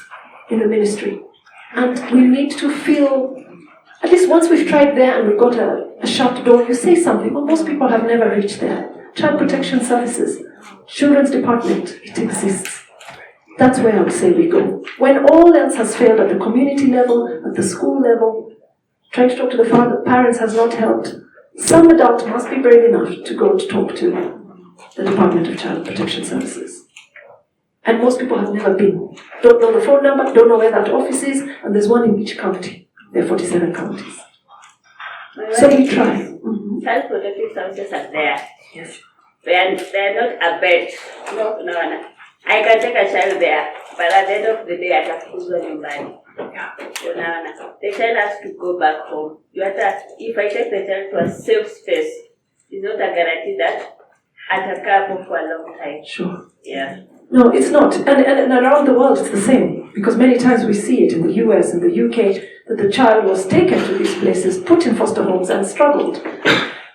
in the ministry. And we need to feel, at least once we've tried there and we've got a shut door, you say something. Well, most people have never reached there. Child Protection Services, Children's Department, it exists. That's where I would say we go. When all else has failed at the community level, at the school level, trying to talk to the parents has not helped, some adult must be brave enough to go to talk to the Department of Child Protection Services. And most people have never been. Don't know the phone number, don't know where that office is, and there's one in each county. There are 47 counties. So we try. Child protective services are there. Yes. They're not a bed. No. I can take a child there, but at the end of the day, atafukuzwa nyumbani. The child has to go back home. If I take the child to a safe space, it's not a guarantee that atakaa hapo for a long time. Sure. Yeah. No, it's not. And around the world it's the same. Because many times we see it in the US and the UK that the child was taken to these places, put in foster homes and struggled.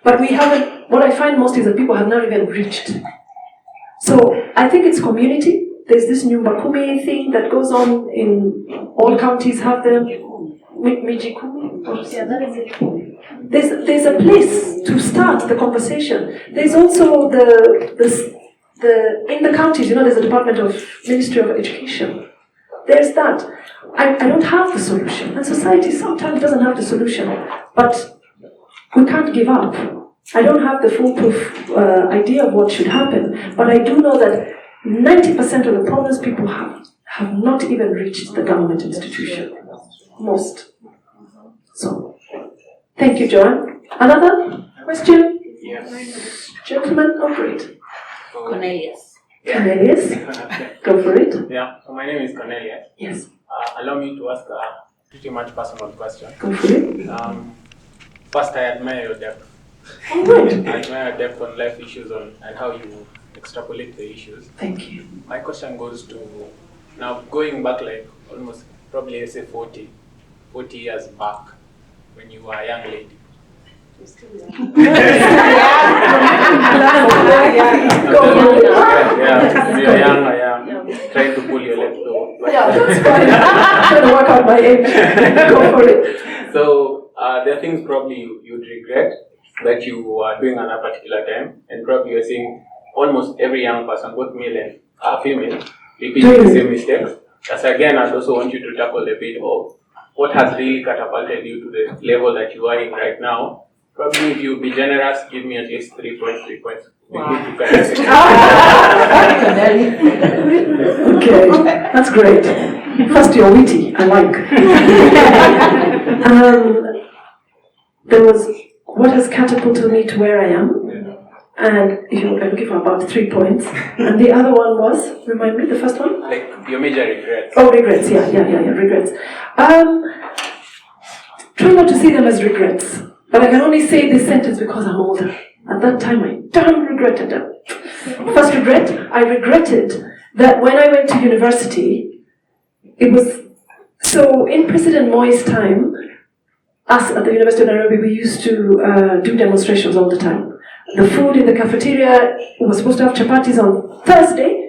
But we haven't, what I find most is that people have not even reached. So I think it's community. There's this Nyumba Kumi thing that goes on in all counties have them. Miji Kumi? Yeah, that is it. There's a place to start the conversation. There's also the in the counties, there's a Department of Ministry of Education. There's that. I don't have the solution. And society sometimes doesn't have the solution. But we can't give up. I don't have the foolproof idea of what should happen, but I do know that 90% of the problems people have not even reached the government institution. Most. So, thank you, Joanne. Another question? Yes. Gentlemen, oh great. Cornelius. Cornelius, go for it. Yeah, so my name is Cornelius. Yes. Allow me to ask a pretty much personal question. Go for it. First, I admire your depth. All right. I admire your depth on life issues and how you extrapolate the issues. Thank you. My question goes to, now going back like almost probably let's say 40 years back when you were a young lady. You're young, I am trying to pull your leg though. Yeah, that's fine. I'm trying to work out my age. Go for it. So there are things probably you'd regret that you were doing at a particular time, and probably you're seeing almost every young person, both male and female, repeating the same mistakes. Thus again, I also want you to tackle a bit of what has really catapulted you to the level that you are in right now. Probably if you be generous, give me at least 3 points. Wow. Okay, that's great. First, you're witty, I like. There was what has catapulted me to where I am, and I'll give about 3 points. And the other one was, remind me, the first one? Like your major regrets. Oh, regrets, yeah, regrets. Try not to see them as regrets. But I can only say this sentence because I'm older. At that time, I damn regretted them. First regret, I regretted that when I went to university, it was, so in President Moi's time, us at the University of Nairobi, we used to do demonstrations all the time. The food in the cafeteria was supposed to have chapatis on Thursday,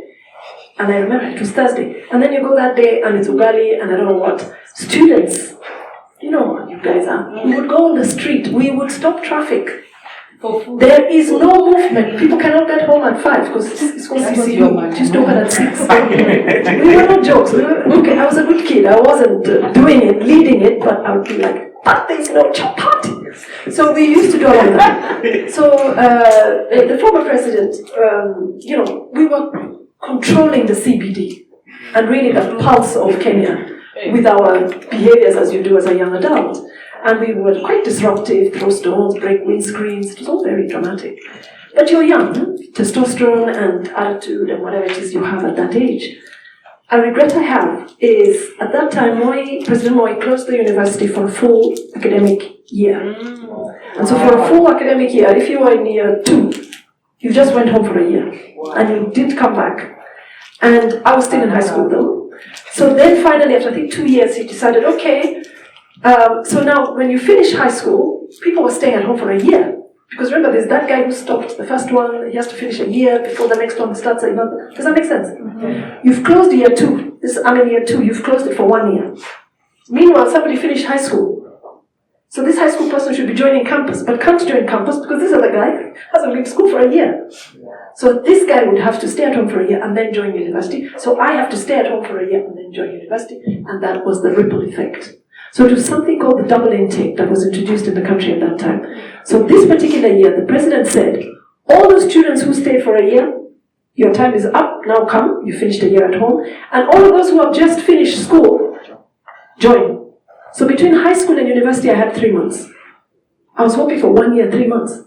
and I remember it was Thursday. And then you go that day and it's ugali and I don't know what. Students, you know what you guys are. We would go on the street, we would stop traffic. There is no movement. People cannot get home at 5 because it's called CCU. Just open at 6. We were not jokes. Okay, I was a good kid. I wasn't doing it, leading it, but I would be like, but there's no chapati. So we used to do all of that. So the former president, we were controlling the CBD and really the pulse of Kenya with our behaviors as you do as a young adult. And we were quite disruptive, throw stones, break windscreens. It was all very dramatic. But you're young, testosterone and attitude and whatever it is you have at that age. A regret I have is, at that time, President Moi closed the university for a full academic year. And so for a full academic year, if you were in year 2, you just went home for a year. And you didn't come back. And I was still in high school though. So then finally, after I think 2 years, he decided, okay, so now when you finish high school, people were staying at home for a year. Because remember, there's that guy who stopped the first one, he has to finish a year before the next one starts. Does that make sense? Mm-hmm. You've closed year 2. I'm in year 2, you've closed it for 1 year. Meanwhile, somebody finished high school. So this high school person should be joining campus, but can't join campus because this other guy hasn't been to school for a year. So this guy would have to stay at home for a year and then join university. So I have to stay at home for a year and then join university. And that was the ripple effect. So it was something called the double intake that was introduced in the country at that time. So this particular year, the president said, all those students who stayed for a year, your time is up, now come, you finished a year at home. And all of those who have just finished school, join. So between high school and university, I had 3 months. I was hoping for 1 year, 3 months.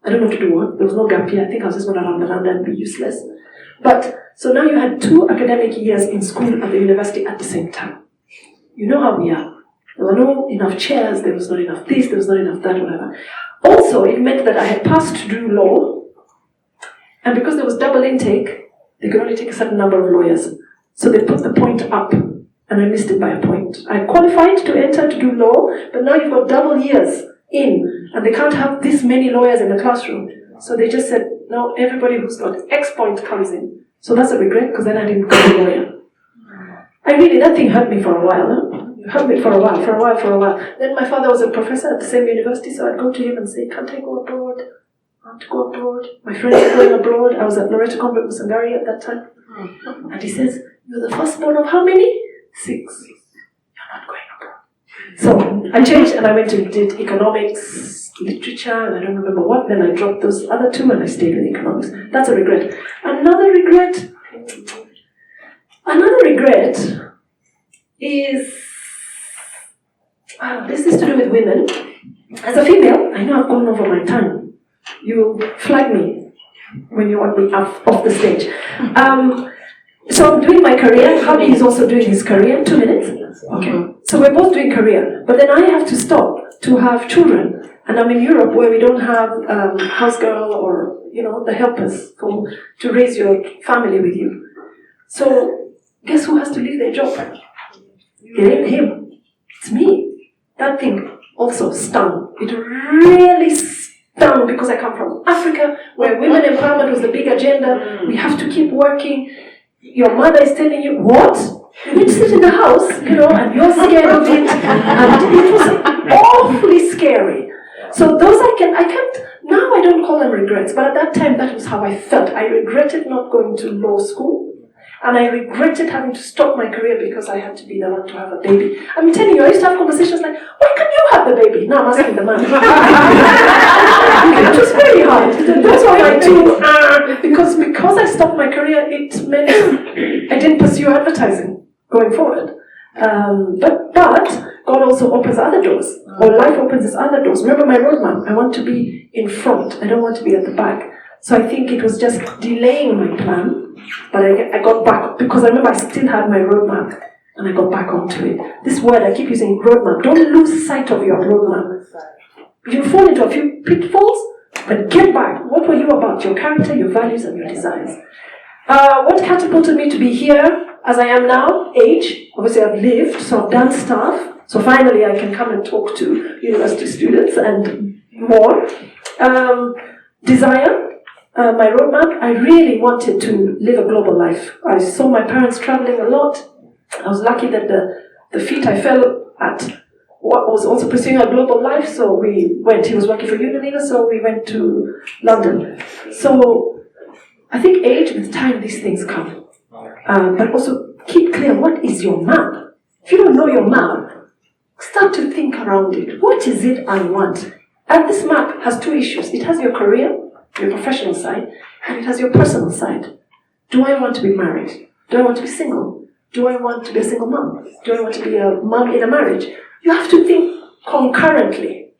I don't know what to do what. There was no gap year. I think I was just going to run around and be useless. But, so now you had 2 academic years in school at the university at the same time. You know how we are. There were not enough chairs, there was not enough this, there was not enough that, whatever. Also, it meant that I had passed to do law, and because there was double intake, they could only take a certain number of lawyers. So they put the point up, and I missed it by a point. I qualified to enter to do law, but now you've got double years in, and they can't have this many lawyers in the classroom. So they just said, no, everybody who's got X point comes in. So that's a regret, because then I didn't become a lawyer. That thing hurt me for a while, huh? Hurt me for a while. Then my father was a professor at the same university, so I'd go to him and say, can't I go abroad? I want to go abroad. My friends are going abroad. I was at Loreto Convent with Sangari at that time. And he says, you're the firstborn of how many? 6. You're not going abroad. So I changed and I went and did economics, literature, and I don't remember what. Then I dropped those other 2 and I stayed with economics. That's a regret. Another regret is... this is to do with women. As a female, I know I've gone over my time. You flag me when you want me off the stage. So I'm doing my career. Javi is also doing his career. 2 minutes. Okay. So we're both doing career. But then I have to stop to have children. And I'm in Europe where we don't have house girl or, the helpers to raise your family with you. So guess who has to leave their job? It ain't him. It's me. That thing also stung. It really stung because I come from Africa where women empowerment was the big agenda. We have to keep working. Your mother is telling you, what? You need to sit in the house, and you're scared of it. And it was awfully scary. So those I can't, now I don't call them regrets, but at that time that was how I felt. I regretted not going to law school. And I regretted having to stop my career because I had to be the one to have a baby. I'm telling you, I used to have conversations like, why can't you have the baby? Now I'm asking the man. It was very hard. That's why I do. Because I stopped my career, it meant I didn't pursue advertising going forward. But God also opens other doors. Or life opens its other doors. Remember my roadmap. I want to be in front. I don't want to be at the back. So I think it was just delaying my plan. But I got back, because I remember I still had my roadmap, and I got back onto it. This word, I keep using roadmap. Don't lose sight of your roadmap. You fall into a few pitfalls, but get back. What were you about? Your character, your values, and your desires. What catapulted me to be here, as I am now? Age. Obviously, I've lived, so I've done stuff. So finally I can come and talk to university students and more. Desire. My roadmap, I really wanted to live a global life. I saw my parents traveling a lot. I was lucky that the feet I fell at was also pursuing a global life, so we went. He was working for Unilever, so we went to London. So I think age, with time, these things come. But also keep clear, what is your map? If you don't know your map, start to think around it. What is it I want? And this map has two issues. It has your career, your professional side, and it has your personal side. Do I want to be married? Do I want to be single? Do I want to be a single mom? Do I want to be a mom in a marriage? You have to think concurrently.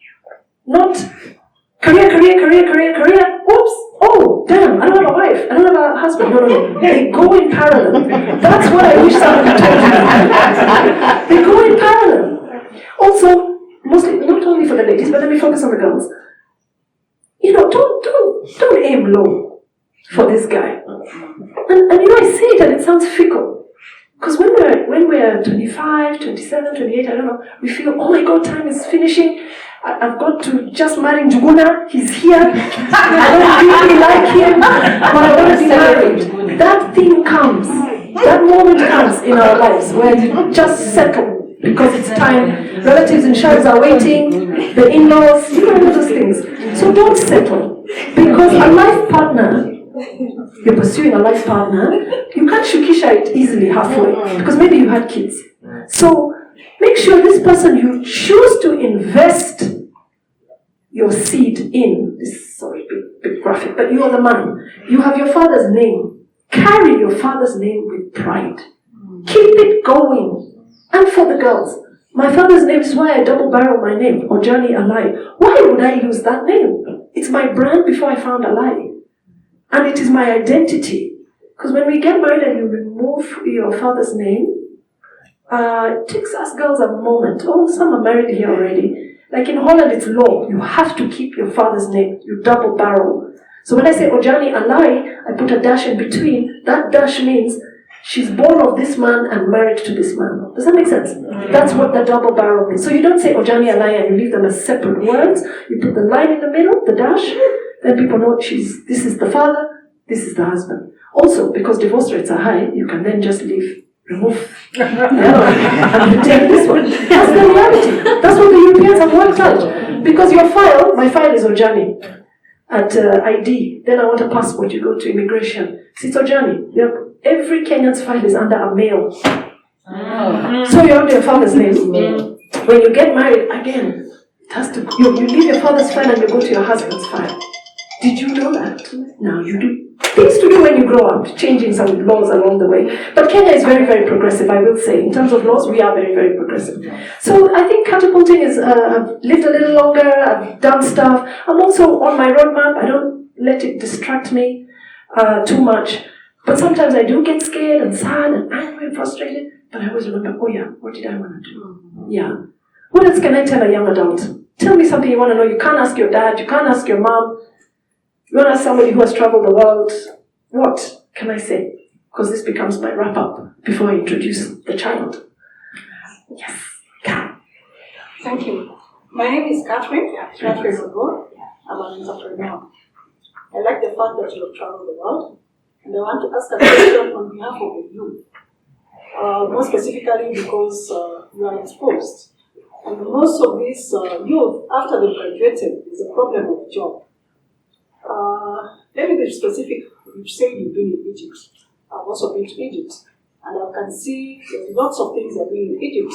Not career. Oops, oh, damn, I don't have a wife. I don't have a husband. No. They go in parallel. That's what I wish somebody told me. They go in parallel. Also, mostly, not only for the ladies, but let me focus on the girls. Don't aim low for this guy. And I say it and it sounds fickle. Because when we're 25, 27, 28, I don't know, we feel, oh my God, time is finishing. I've got to just marry Njuguna. He's here. I don't really like him, but I want to be married. That thing comes. That moment comes in our lives where you just settle because it's time. Relatives and shares are waiting. The in-laws, all those things. So don't settle. Because a life partner, you're pursuing a life partner, you can't shukisha it easily halfway because maybe you had kids. So make sure this person you choose to invest your seed in, this is sorry, bit graphic, but you are the man. You have your father's name. Carry your father's name with pride. Keep it going. And for the girls, my father's name is why I double barrel my name, Ojany-Alai. Why would I use that name? It's my brand before I found Alai. And it is my identity. Because when we get married and you remove your father's name, it takes us girls a moment. Oh, some are married here already. Like in Holland, it's law. You have to keep your father's name. You double barrel. So when I say Ojany-Alai, I put a dash in between. That dash means she's born of this man and married to this man. Does that make sense? That's what the double barrel means. So you don't say Ojany-Alai and you leave them as separate words. You put the line in the middle, the dash. Then people know this is the father, this is the husband. Also, because divorce rates are high, you can then just remove and take this one. That's the reality. That's what the Europeans have worked out. Because my file is Ojani at ID. Then I want a passport, you go to immigration. It's Ojani. Every Kenyan's file is under a male. So you're under your father's name. When you get married, again, it has to. You leave your father's file and you go to your husband's file. Did you know that? Now you do. Things to do when you grow up, changing some laws along the way. But Kenya is very, very progressive, I will say. In terms of laws, we are very, very progressive. So I think catapulting is, I've lived a little longer, I've done stuff. I'm also on my roadmap. I don't let it distract me too much. But sometimes I do get scared and sad and angry and frustrated. But I always remember, oh yeah, what did I want to do? Yeah. What else can I tell a young adult? Tell me something you want to know. You can't ask your dad, you can't ask your mom. You want to ask somebody who has traveled the world, what can I say? Because this becomes my wrap-up before I introduce the child. Yes. Thank you. My name is Catherine Ogo. I'm an entrepreneur. I like the fact that you have traveled the world, and I want to ask a question on behalf of the youth. More specifically because you are exposed. And most of these youth, after they graduated, there's a problem of job. Let me be specific. You say you've been in Egypt. I've also been to Egypt. And I can see there's lots of things that are doing in Egypt.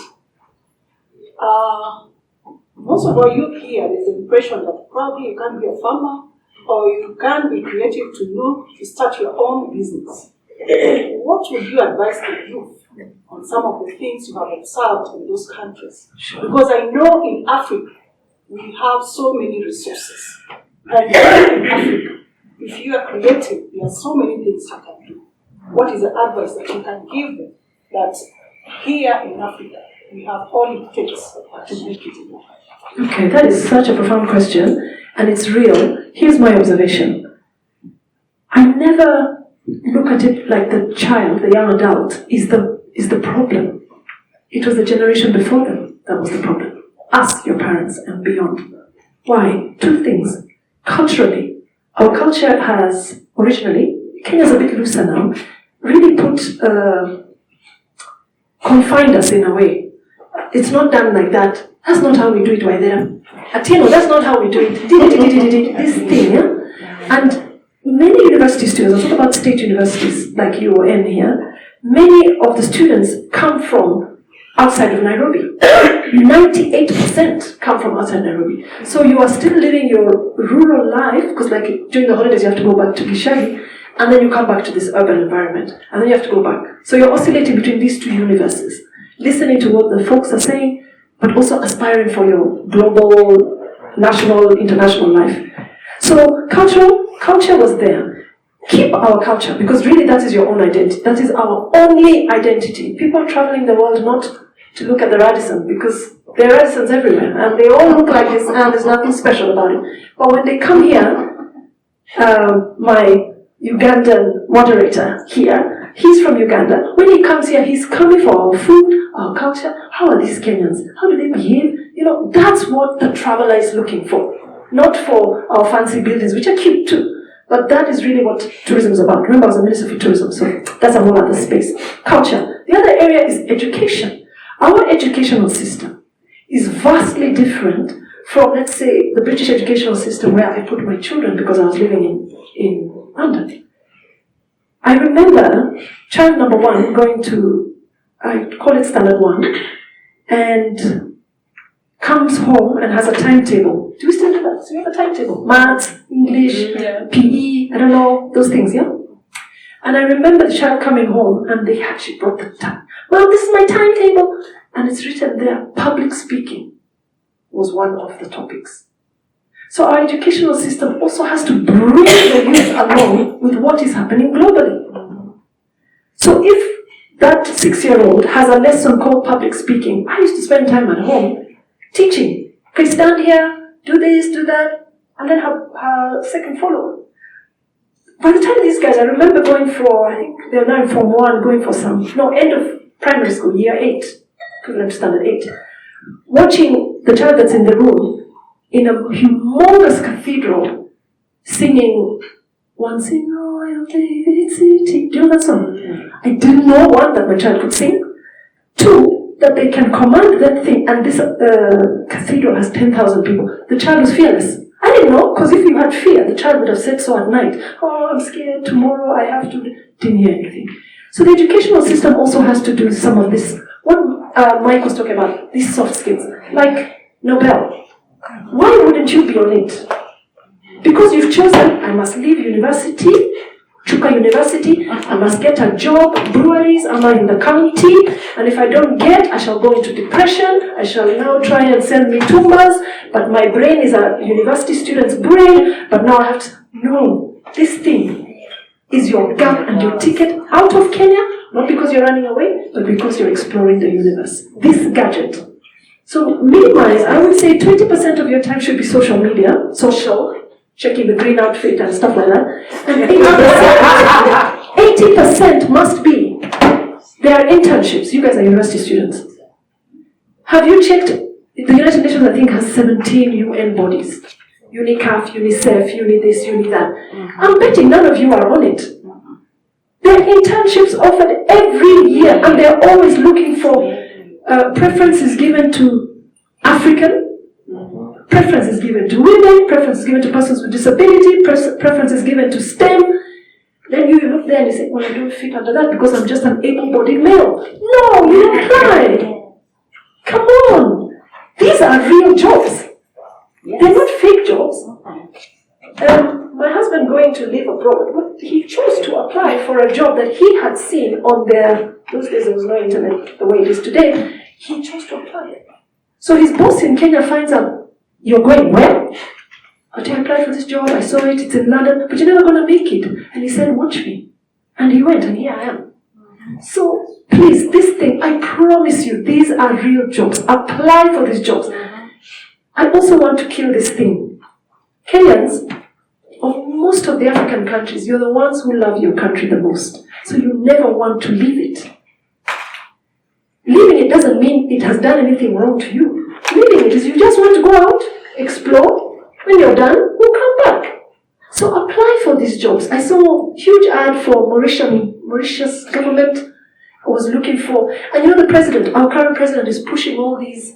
Most of our youth here, there's the impression that probably you can't be a farmer or you can't be creative to start your own business. What would you advise the youth on some of the things you have observed in those countries? Because I know in Africa, we have so many resources. And in Africa, if you are creative, there are so many things you can do. What is the advice that you can give them that here in Africa, we have all it takes to make it in life? Okay, that is such a profound question, and it's real. Here's my observation. I never look at it like the child, the young adult, is the problem. It was the generation before them that was the problem. Us, your parents, and beyond. Why? Two things. Culturally, our culture has originally, Kenya's a bit looser now, really confined us in a way. It's not done like that. That's not how we do it, Waithera. Atieno, that's not how we do it. This thing, yeah? And many university students, I'm talking about state universities like UON here, many of the students come from outside of Nairobi. 98% come from outside Nairobi. So you are still living your rural life, because like during the holidays you have to go back to Gishagi, and then you come back to this urban environment, and then you have to go back. So you're oscillating between these two universes, listening to what the folks are saying, but also aspiring for your global, national, international life. So culture was there. Keep our culture, because really that is your own identity. That is our only identity. People traveling the world not to look at the Radisson, because there are Radissons everywhere, and they all look like this, and there's nothing special about it. But when they come here, my Ugandan moderator here, he's from Uganda. When he comes here, he's coming for our food, our culture. How are these Kenyans? How do they behave? You know, that's what the traveler is looking for. Not for our fancy buildings, which are cute too. But that is really what tourism is about. Remember, I was a minister for tourism, so that's a whole other space. Culture. The other area is education. Our educational system is vastly different from, let's say, the British educational system where I put my children because I was living in London. I remember child number one going to, I call it standard one, and comes home and has a timetable. Do we still do that? So we have a timetable. Maths, English, PE, I don't know, those things, yeah? And I remember the child coming home and they actually brought the time. Well, this is my timetable. And it's written there, public speaking was one of the topics. So our educational system also has to bring the youth along with what is happening globally. So if that 6-year-old has a lesson called public speaking, I used to spend time at home teaching. Okay, stand here, do this, do that, and then her second follow. By the time these guys, I remember going for, I think they're now in Form 1, going for end of primary school, year 8, equivalent to standard 8, watching the child that's in the room in a humongous cathedral singing Once in Royal David City. Do you know that song? I didn't know, one, that my child could sing. 2, that they can command that thing, and this cathedral has 10,000 people. The child was fearless. I didn't know, because if you had fear, the child would have said so at night. Oh, I'm scared, tomorrow I have to... Didn't hear anything. So the educational system also has to do some of this. What Mike was talking about, these soft skills, like Nobel. Why wouldn't you be on it? Because you've chosen, I must leave university, Chuka University, I must get a job, breweries, I'm in the county, and if I don't get, I shall go into depression, I shall now try and sell me tumbas, but my brain is a university student's brain, but now I have to, no, this thing is your gap and your ticket out of Kenya, not because you're running away, but because you're exploring the universe. This gadget. So minimize, I would say 20% of your time should be social media, social, checking the green outfit and stuff like that. And 80% must be their internships. You guys are university students. Have you checked? The United Nations, I think, has 17 UN bodies. UNICAF, UNICEF, UNI this, UNI that. I'm betting none of you are on it. There are internships offered every year, and they're always looking for preferences given to African, preference is given to women, preference is given to persons with disability, preference is given to STEM. Then you look there and you say, well, I don't fit under that because I'm just an able-bodied male. No, you don't apply. Come on. These are real jobs. Yes. They're not fake jobs. My husband going to live abroad, he chose to apply for a job that he had seen on those days there was no internet the way it is today. He chose to apply. So his boss in Kenya finds out, you're going where? I applied for this job, I saw it, it's in London, but you're never going to make it. And he said, watch me. And he went, and here I am. So please, this thing, I promise you, these are real jobs. Apply for these jobs. I also want to kill this thing. Kenyans, of most of the African countries, you're the ones who love your country the most. So you never want to leave it. Leaving it it doesn't mean it has done anything wrong to you. Meaning it is you just want to go out, explore. When you're done, we'll come back. So apply for these jobs. I saw a huge ad for Mauritius government was looking for, and you know the president, our current president is pushing all these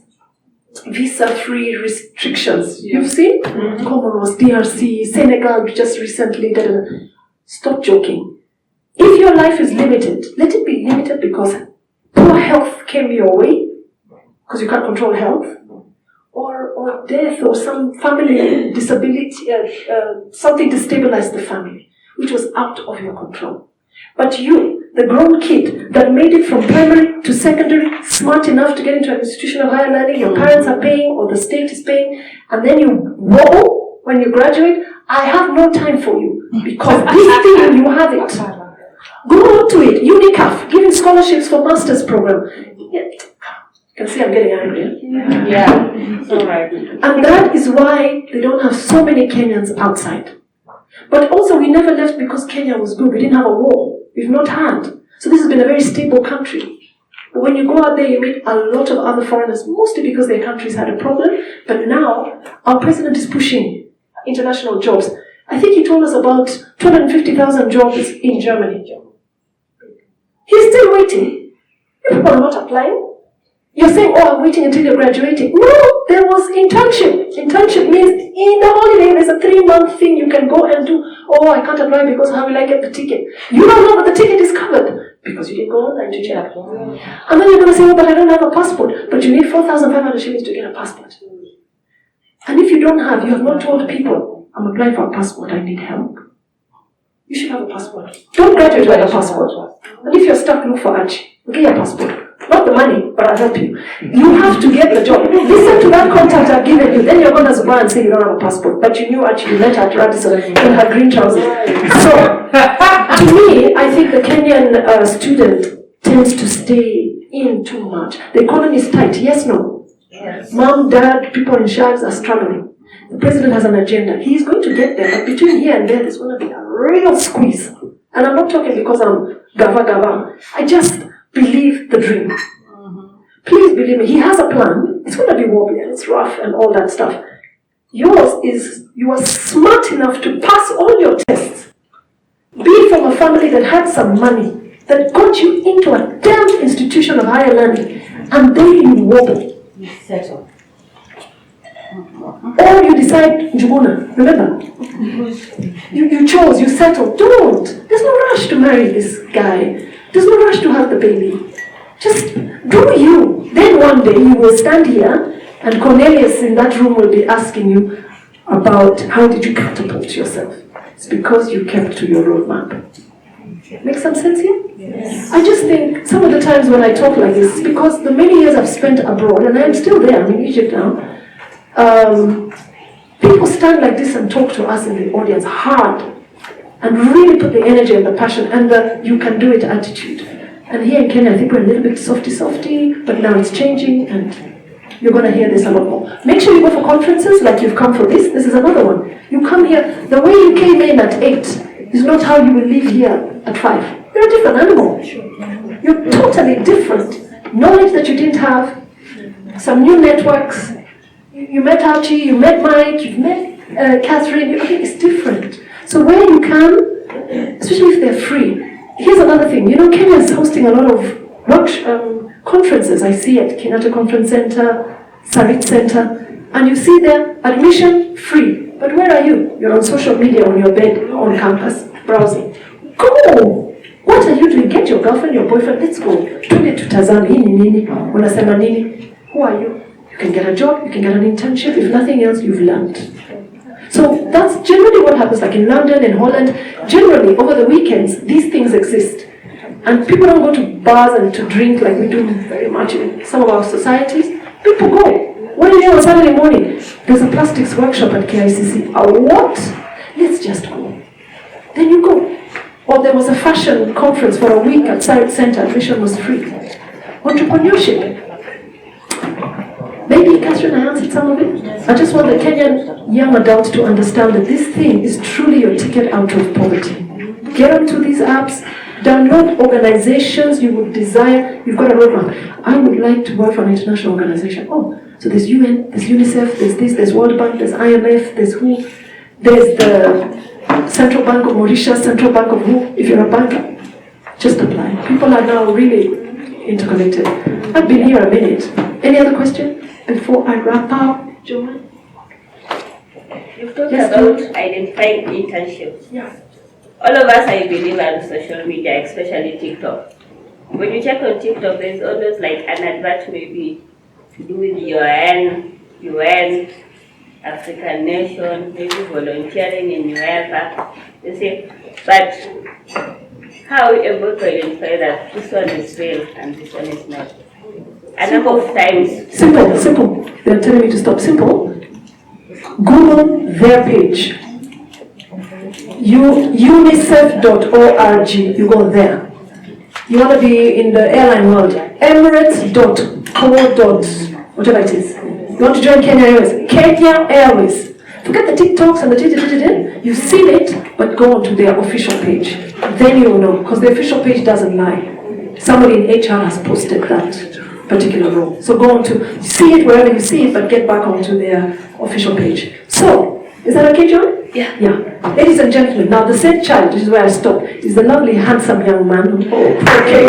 visa-free restrictions. You've seen? Comoros, DRC, Senegal just recently. Stop joking. If your life is limited, let it be limited because poor health came your way, because you can't control health, or death, or some family disability, something destabilized the family, which was out of your control. But you, the grown kid that made it from primary to secondary, smart enough to get into an institution of higher learning, your parents are paying or the state is paying, and then you wobble when you graduate, I have no time for you, because this thing, you have it. Go on to it. UNICAF, giving scholarships for master's program. Yeah. You can see I'm getting angry. Yeah, it's all right. And that is why they don't have so many Kenyans outside. But also we never left because Kenya was good. We didn't have a war. We've not had. So this has been a very stable country. But when you go out there, you meet a lot of other foreigners, mostly because their countries had a problem. But now, our president is pushing international jobs. I think he told us about 250,000 jobs in Germany. He's still waiting. People are not applying. You're saying, oh, I'm waiting until you're graduating. No, there was internship. Internship means in the holiday, there's a 3-month thing you can go and do. Oh, I can't apply because how will I get the ticket? You don't know, but the ticket is covered because you didn't go online to check. And then you're going to say, oh, but I don't have a passport. But you need 4,500 shillings to get a passport. And if you don't have, you have not told people, I'm applying for a passport, I need help. You should have a passport. Don't graduate without a passport. And if you're stuck, look for Achie. Get your passport. Not the money, but I'll help you. You have to get the job. Listen to that contact I've given you. Then you're going to Zuba and say you don't have a passport. But you knew actually you met her at Radisson in her green trousers. So, to me, I think the Kenyan student tends to stay in too much. The economy is tight. Yes, no? Yes. Mom, dad, people in shags are struggling. The president has an agenda. He's going to get there. But between here and there, there's going to be a real squeeze. And I'm not talking because I'm gava. I just believe the dream. Please believe me, he has a plan. It's going to be wobbly and it's rough and all that stuff. Yours is, you are smart enough to pass all your tests. Be from a family that had some money, that got you into a damn institution of higher learning, and then you wobble. You settle. Or you decide, Njuguna, remember? You chose, you settled. Don't. There's no rush to marry this guy. There's no rush to have the baby. Just do you. Then one day you will stand here and Cornelius in that room will be asking you about how did you catapult yourself. It's because you kept to your roadmap. Make some sense here? Yes. I just think some of the times when I talk like this, because the many years I've spent abroad, and I'm still there, I'm in Egypt now, people stand like this and talk to us in the audience hard and really put the energy and the passion and the you can do it attitude. And here in Kenya, I think we're a little bit softy, but now it's changing and you're going to hear this a lot more. Make sure you go for conferences like you've come for this. This is another one. You come here, the way you came in at 8 is not how you will leave here at 5. You're a different animal. You're totally different. Knowledge that you didn't have, some new networks. You met Achie, you met Mike, you've met Catherine. I think it's different. So where you can, especially if they're free. Here's another thing. You know, Kenya is hosting a lot of conferences. I see at Kenyatta Conference Center, Sarit Center, and you see there, admission free. But where are you? You're on social media, on your bed, on campus, browsing. Go! What are you doing? Get your girlfriend, your boyfriend, let's go. Twende tutazame, hii ni nini? Unasema nini? Who are you? You can get a job, you can get an internship. If nothing else, you've learned. So that's generally what happens, like in London, in Holland. Generally, over the weekends, these things exist. And people don't go to bars and to drink like we do very much in some of our societies. People go. What do you do on Saturday morning? There's a plastics workshop at KICC. A what? Let's just go. Then you go. Or there was a fashion conference for a week at Sarit Center. Admission was free. Entrepreneurship. Maybe, Catherine, I answered some of it. I just want the Kenyan young adult to understand that this thing is truly your ticket out of poverty. Get onto these apps, Download organizations you would desire. You've got a roadmap. I would like to work for an international organization. Oh, so there's UN, there's UNICEF, there's this, there's World Bank, there's IMF, there's who, there's the Central Bank of Mauritius, Central Bank of who. If you're a banker, just apply. People are now really interconnected. I've been here a minute. Any other question before I wrap up, Joanne? You've talked Yes, about identifying internships. Yeah. All of us, I believe, are on social media, especially TikTok. When you check on TikTok, there's always like an advert maybe to do with UN, African nation, maybe volunteering in UEFA. You see, but how are we able to identify that this one is real and this one is not? A number of times. Simple. They're telling me to stop. Simple. Google their page. unicef.org. You go there. You want to be in the airline world. Emirates.co. whatever it is. You want to join Kenya Airways. Kenya Airways. Forget the TikToks and the You've seen it, but go on to their official page. Then you will know, because the official page doesn't lie. Somebody in HR has posted that particular role. So go on to see it wherever you see it, but get back onto their official page. So, is that okay, John? Yeah. Ladies and gentlemen, now the said child, this is where I stop, is the lovely, handsome young man. Oh, okay.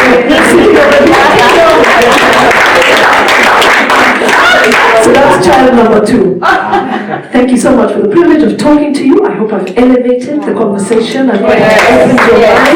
So that's child number 2. Thank you so much for the privilege of talking to you. I hope I've elevated the conversation and opened your mind.